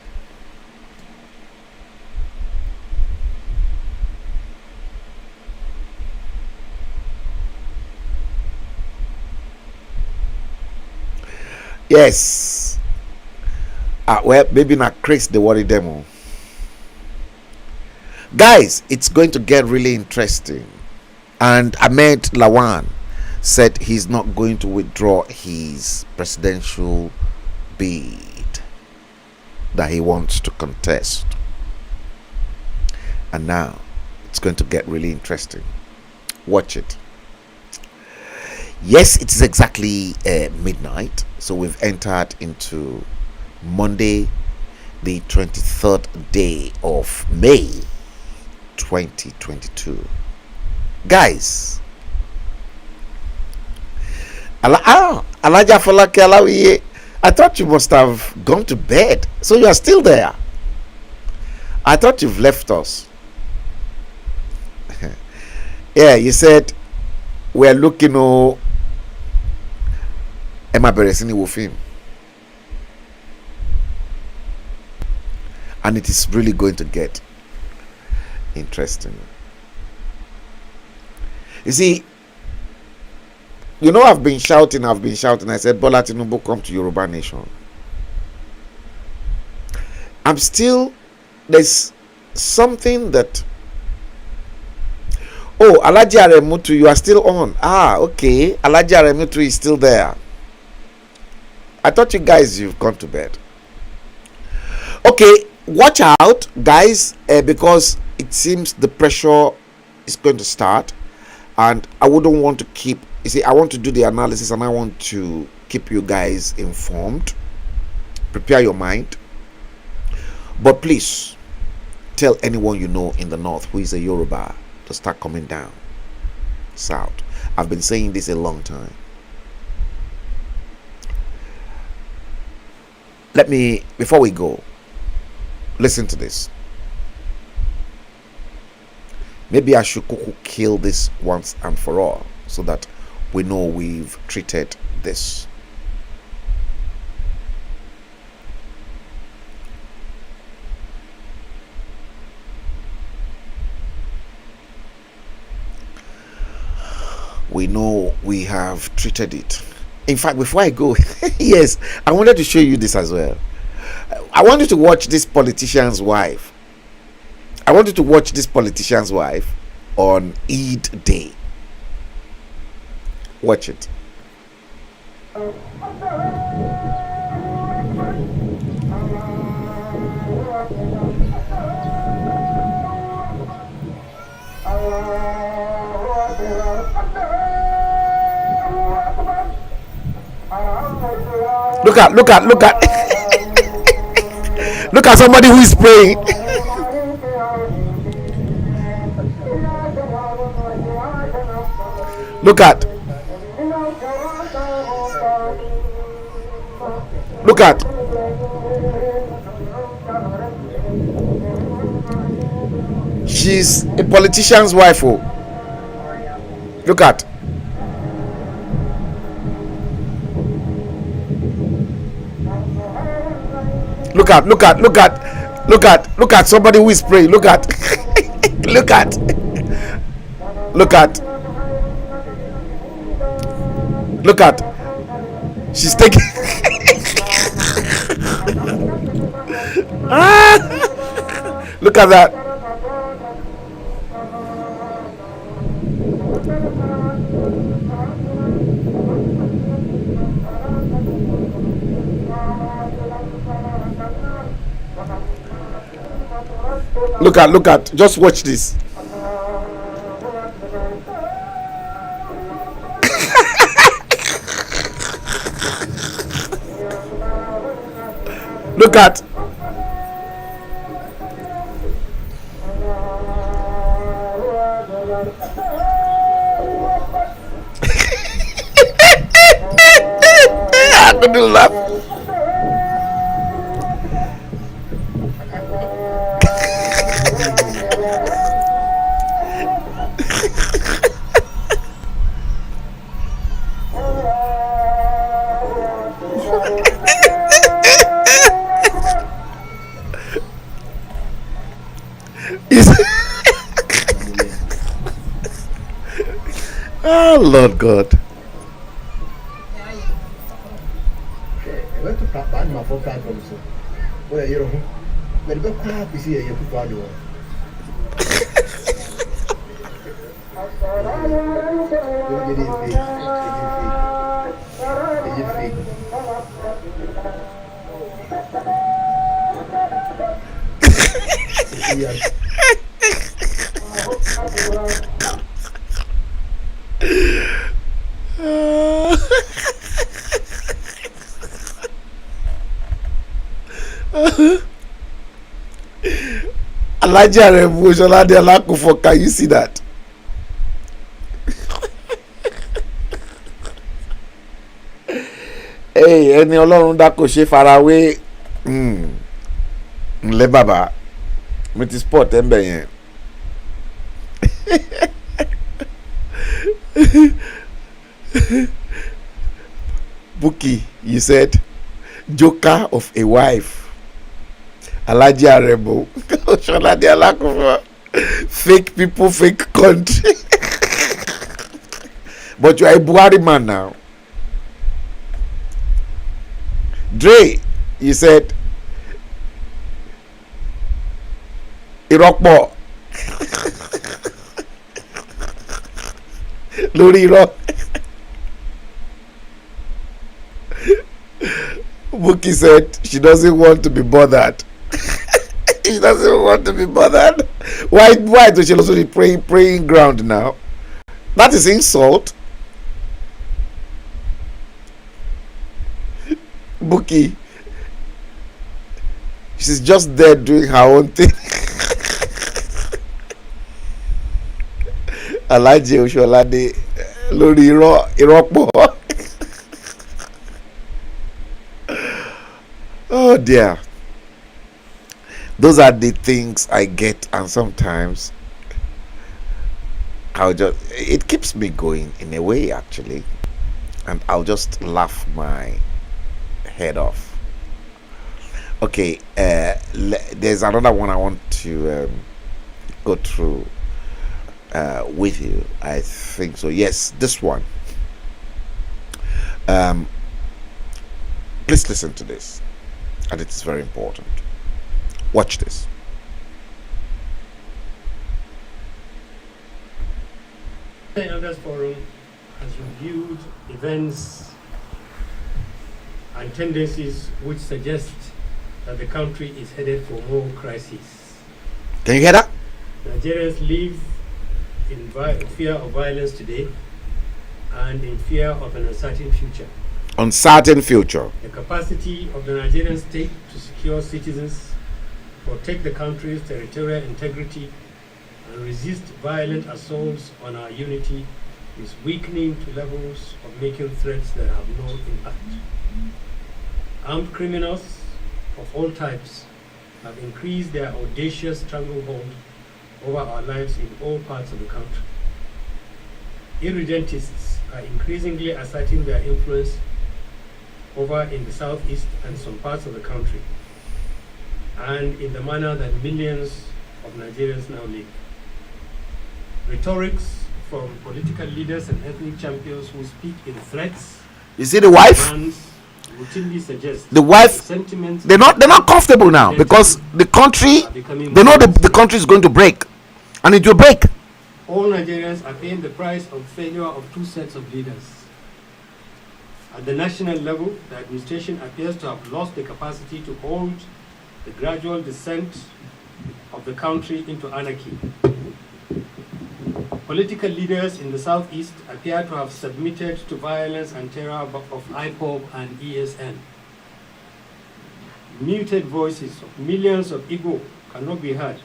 Yes. Well, maybe not Chris, they worry them. Guys, it's going to get really interesting. And Ahmed Lawan said he's not going to withdraw his presidential bid that he wants to contest. And now it's going to get really interesting. Watch it. Yes, it is exactly midnight, so we've entered into Monday, the 23rd day of May 2022. Guys, Alaja Falake Alawiye, I thought you must have gone to bed, so you are still there. I thought you've left us. Yeah, you said we're looking at Emma Beresini Wofim, and it is really going to get interesting. You see, you know, I've been shouting. I said, Bola Tinubu, come to Yoruba Nation. There's something that, oh, Alaji Aremutu, you are still on. Ah, okay. Alaji Aremutu is still there. I thought you guys, you've gone to bed. Okay, watch out, guys, because it seems the pressure is going to start. And I wouldn't want to keep, you see, I want to do the analysis and I want to keep you guys informed. Prepare your mind. But please tell anyone you know in the north who is a Yoruba to start coming down south. I've been saying this a long time. Let me, before we go, listen to this. Maybe I should kill this once and for all so that we know we've treated this. We know we have treated it. In fact, before I go, yes, I wanted to show you this as well. I want you to watch this politician's wife. I want you to watch this politician's wife on Eid Day. Watch it. Look at look at somebody who is praying. Look at she's a politician's wife. Oh, look at look at somebody who is praying. Look at look at she's taking look at that. Look at, just watch this. Look at. I couldn't laugh. Oh Lord God. Elijah Revolution, can you see that? Hey, ẹni Ọlọ́run dá kò ṣe farawé. Ǹlẹ́ bàbá, mo ti sport ẹ̀ ń bẹ̀ yẹn. Buki, you said joker of a wife. Alaji Arebo. Fake people, fake country. But you are a Buhari man now. Dre, you said Irokpo. Lori Irok. Buki said she doesn't want to be bothered. She doesn't want to be bothered. Why does she also be praying ground now? That is insult. Buki, She's just there doing her own thing. Alaji Osholade lórí irọ́pọ̀. Oh dear. Those are the things I get, and sometimes it keeps me going in a way, actually, and I'll just laugh my head off. Okay, there's another one I want to go through with you. I think so. Yes, this one. Please listen to this, and it's very important. Watch this. The Elders Forum has reviewed events and tendencies which suggest that the country is headed for more crises. Can you hear that? Nigerians live in fear of violence today and in fear of an uncertain future. Uncertain future. The capacity of the Nigerian state to secure citizens, protect the country's territorial integrity, and resist violent assaults on our unity is weakening to levels of making threats that have no impact. Armed criminals of all types have increased their audacious stranglehold over our lives in all parts of the country. Irredentists are increasingly asserting their influence over in the southeast and some parts of the country, and in the manner that millions of Nigerians now live. Rhetorics from political leaders and ethnic champions who speak in threats, You see the wife? routinely suggest The wife, sentiments they're not comfortable now because the country, they know the country is going to break, and it will break. all Nigerians are paying the price of failure of two sets of leaders. At the national level, the administration appears to have lost the capacity to hold the gradual descent of the country into anarchy. Political leaders in the southeast appear to have submitted to violence and terror of IPOB and ESN. Muted voices of millions of Igbo cannot be heard,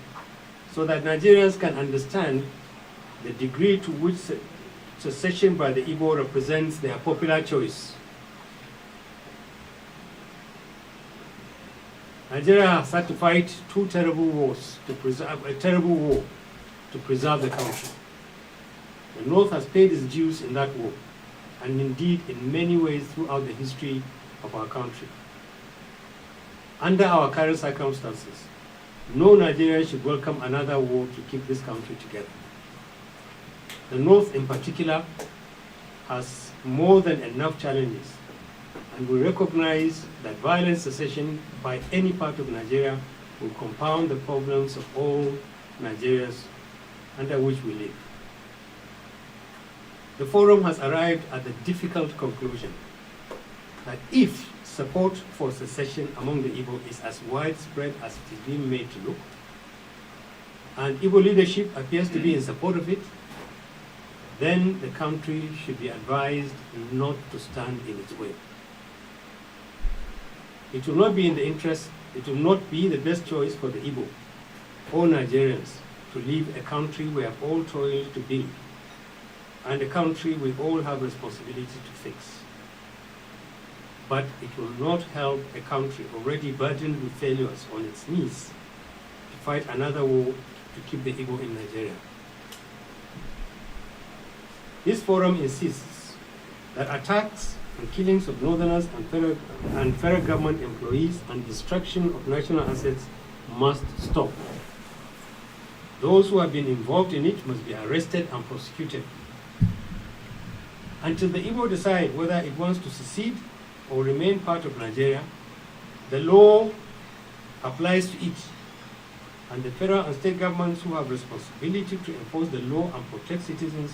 so that Nigerians can understand the degree to which secession by the Igbo represents their popular choice. Nigeria has had to fight two terrible wars to preserve a terrible war to preserve the country. The North has paid its dues in that war, and indeed in many ways throughout the history of our country. Under our current circumstances, no Nigerian should welcome another war to keep this country together. The North in particular has more than enough challenges, and we recognize that violent secession by any part of Nigeria will compound the problems of all Nigerians under which we live. The forum has arrived at the difficult conclusion that if support for secession among the Igbo is as widespread as it is being made to look, and Igbo leadership appears to be in support of it, then the country should be advised not to stand in its way. It will not be the best choice for the Igbo or Nigerians to leave a country we have all toiled to build, and a country we all have responsibility to fix. But it will not help a country already burdened with failures on its knees to fight another war to keep the Igbo in Nigeria. This forum insists that attacks and killings of northerners and federal government employees and destruction of national assets must stop. Those who have been involved in it must be arrested and prosecuted. Until the Igbo decide whether it wants to secede or remain part of Nigeria, the law applies to it, and the federal and state governments who have responsibility to enforce the law and protect citizens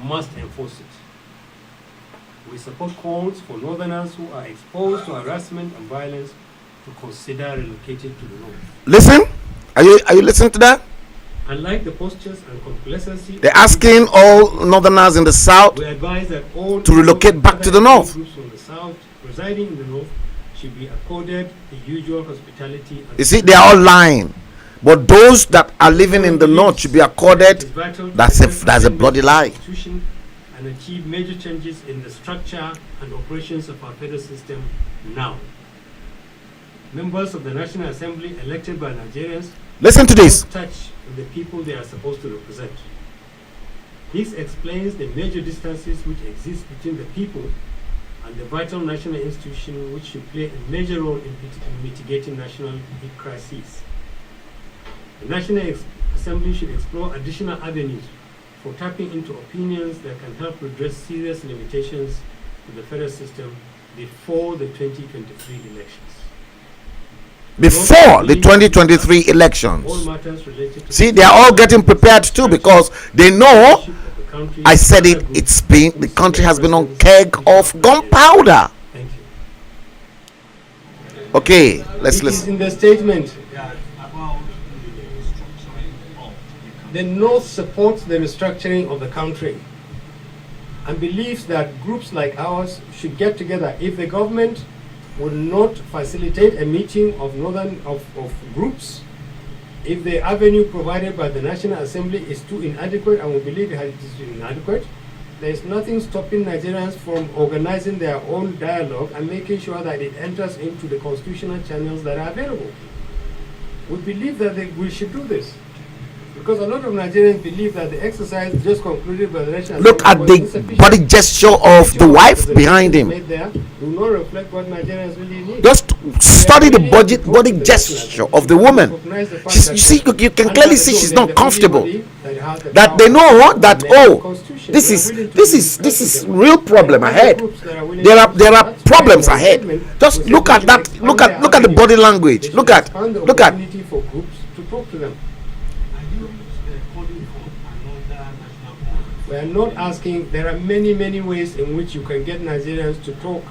must enforce it. We support calls for northerners who are exposed to harassment and violence to consider relocating to the north. Listen, are you listening to that? Unlike the postures and complacency, They're asking all northerners in the south we advise that all to relocate back to the north. groups from the south residing in the north should be accorded the usual hospitality. And You see, they are all lying. But those that are living in the north should be accorded. That's a bloody lie. And achieve major changes in the structure and operations of our federal system now. Members of the National Assembly elected by Nigerians Listen to this. touch with the people they are supposed to represent. This explains the major distances which exist between the people and the vital national institution which should play a major role in mitigating national crises. The National Assembly should explore additional avenues for tapping into opinions that can help redress serious limitations to the federal system before the 2023 elections. Before the 2023 elections. All matters related to See, they are all getting prepared too, because they know, I said it, the country has been on keg of gunpowder. Thank you. Okay, let's It is listen. in the statement. The North supports the restructuring of the country and believes that groups like ours should get together. If the government would not facilitate a meeting of groups, if the avenue provided by the National Assembly is too inadequate, and we believe it is inadequate, there is nothing stopping Nigerians from organizing their own dialogue and making sure that it enters into the constitutional channels that are available. We believe that we should do this. Because a lot of Nigerians believe that the exercise just concluded by the National Look at Assembly was the insufficient. body gesture of the wife behind him. Made there do not reflect what Nigerians really need. Just study the body gesture of the woman. You see, you can clearly see she's not comfortable. That they know that, oh, this is real problem ahead. There are problems ahead. Just look at that. Look at the body language. Look at. For groups to talk to them. We are not asking. There are many ways in which you can get Nigerians to talk,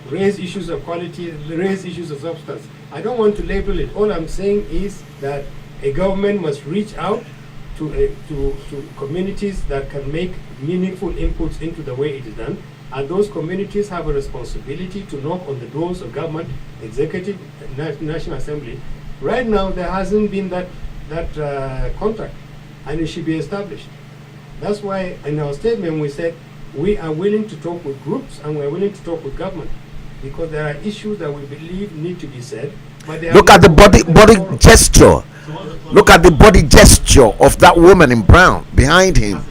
raise issues of quality, raise issues of substance. I don't want to label it. All I'm saying is that a government must reach out to communities that can make meaningful inputs into the way it is done, and those communities have a responsibility to knock on the doors of government, executive, National Assembly. Right now, there hasn't been that contact, and it should be established. That's why in our statement we said we are willing to talk with groups and we are willing to talk with government, because there are issues that we believe need to be said. But Look at the body gesture. Look at the body gesture of that woman in brown behind him.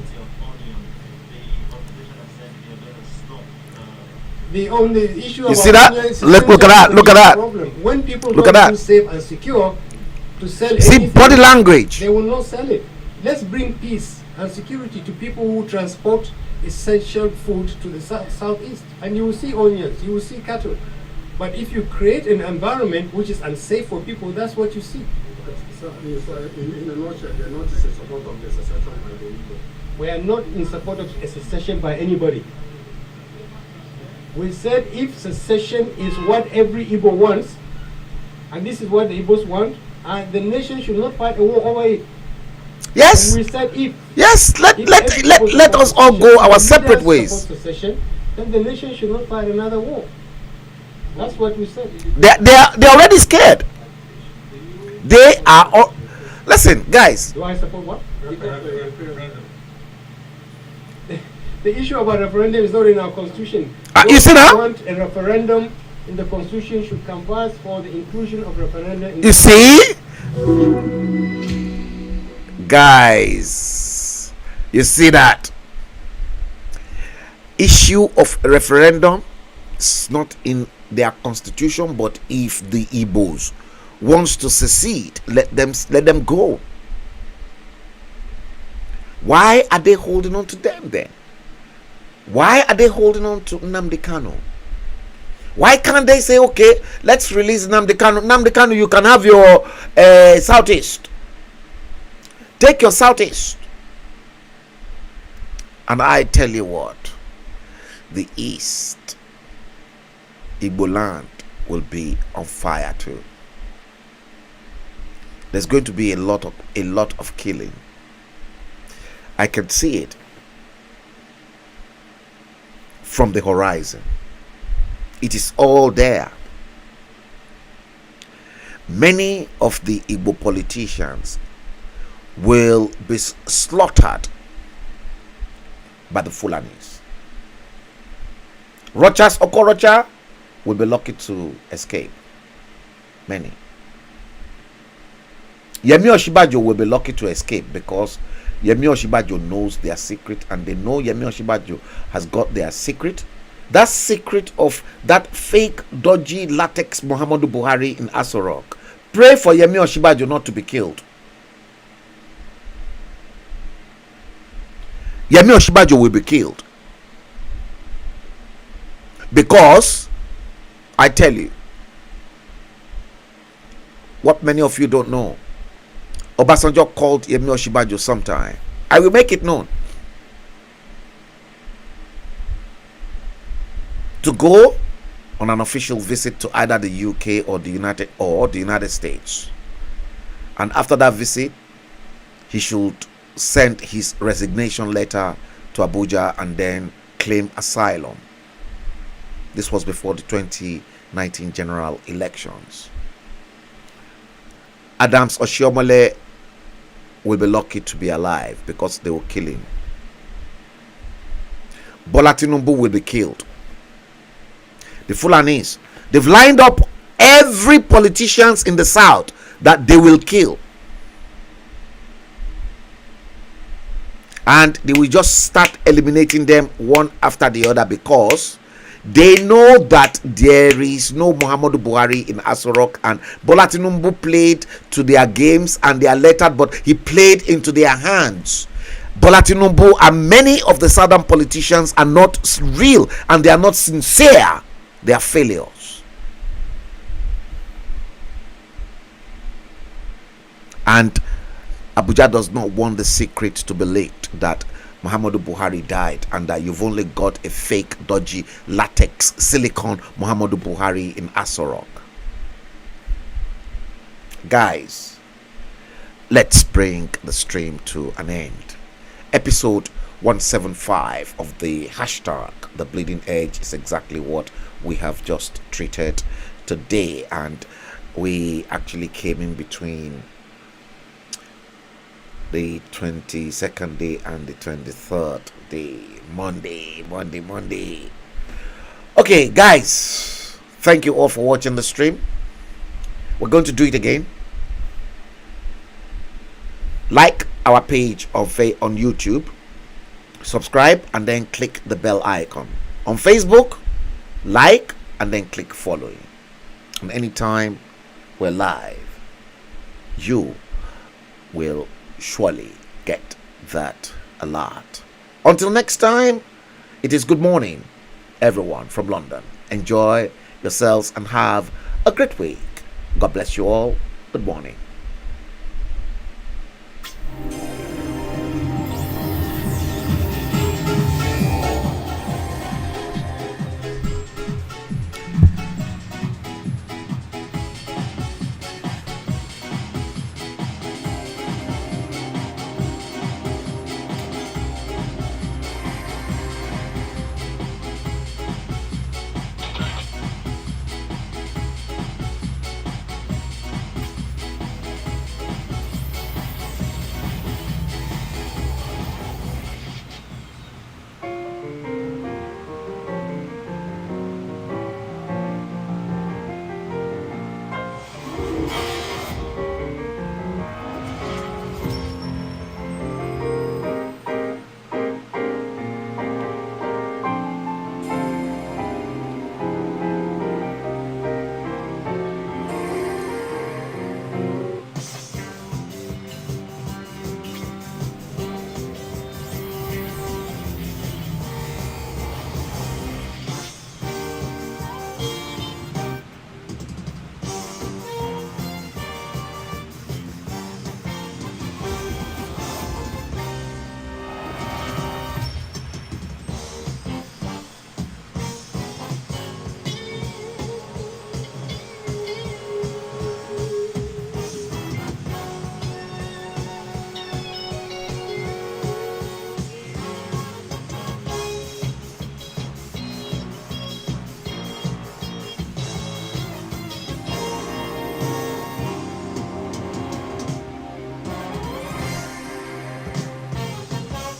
The only issue You see that? Look at that. Look at that. When people Look don't at that. feel safe and secure to sell See anything, body language. they will not sell it. Let's bring peace and security to people who transport essential food to the southeast. And you will see onions, you will see cattle. But if you create an environment which is unsafe for people, that's what you see. So, in a nutshell, they're not in support of the secession by the Igbo. We are not in support of a secession by anybody. We said if secession is what every Igbo wants, and this is what the Igbos want, and the nation should not fight a war over it. Yes. And we said if Let us all go our separate ways. Secession, then the nation should not fight another war. That's what we said. They're already scared. They are all. Listen, guys. Do I support what? The issue about referendum is not in our constitution. You see that? Want a referendum in the constitution should canvass for the inclusion of referendum. In You see, guys. You see that issue of a referendum is not in their constitution, but if the Igbos wants to secede, let them go. Why are they holding on to them then? Why are they holding on to Nnamdi Kanu? Why can't they say, okay, let's release Nnamdi Kanu? Nnamdi Kanu, you can have your southeast. Take your southeast. And I tell you what, the east, Igbo land, will be on fire too. There's going to be a lot of killing. I can see it from the horizon. It is all there. many of the Igbo politicians will be slaughtered by the Fulanis. Rochas Okorocha will be lucky to escape. Many. Yemi Oshibajo will be lucky to escape because Yemi Oshibajo knows their secret, and they know Yemi Oshibajo has got their secret. That secret of that fake, dodgy, latex Muhammadu Buhari in Asorok. Pray for Yemi Oshibajo not to be killed. Yemi Oshibajo will be killed. Because, I tell you, what many of you don't know, Obasanjo called Yemi Oshibajo sometime. I will make it known. To go on an official visit to either the UK or the United States. And after that visit, he should send his resignation letter to Abuja and then claim asylum. This was before the 2019 general elections. Adams Oshiomhole will be lucky to be alive because they will kill him. Bola Tinubu will be killed. The Fulanis, they've lined up every politicians in the south that they will kill. And they will just start eliminating them one after the other because they know that there is no Muhammadu Buhari in Asorok, and Bola Tinubu played to their games and they are lettered, but he played into their hands. Bola Tinubu and many of the southern politicians are not real and they are not sincere. They are failures. And Abuja does not want the secret to be leaked that Muhammadu Buhari died and that you've only got a fake, dodgy, latex, silicone Muhammadu Buhari in Asorok. Guys, let's bring the stream to an end. Episode 175 of the hashtag The Bleeding Edge is exactly what we have just treated today, and we actually came in between the 22nd day and the 23rd day. Monday. Okay, guys, thank you all for watching the stream. We're going to do it again. Like our page on YouTube, subscribe, and then click the bell icon. On Facebook, like and then click following. And anytime we're live, you will surely get that alert. Until next time, it is good morning, everyone from London. Enjoy yourselves and have a great week. God bless you all. Good morning.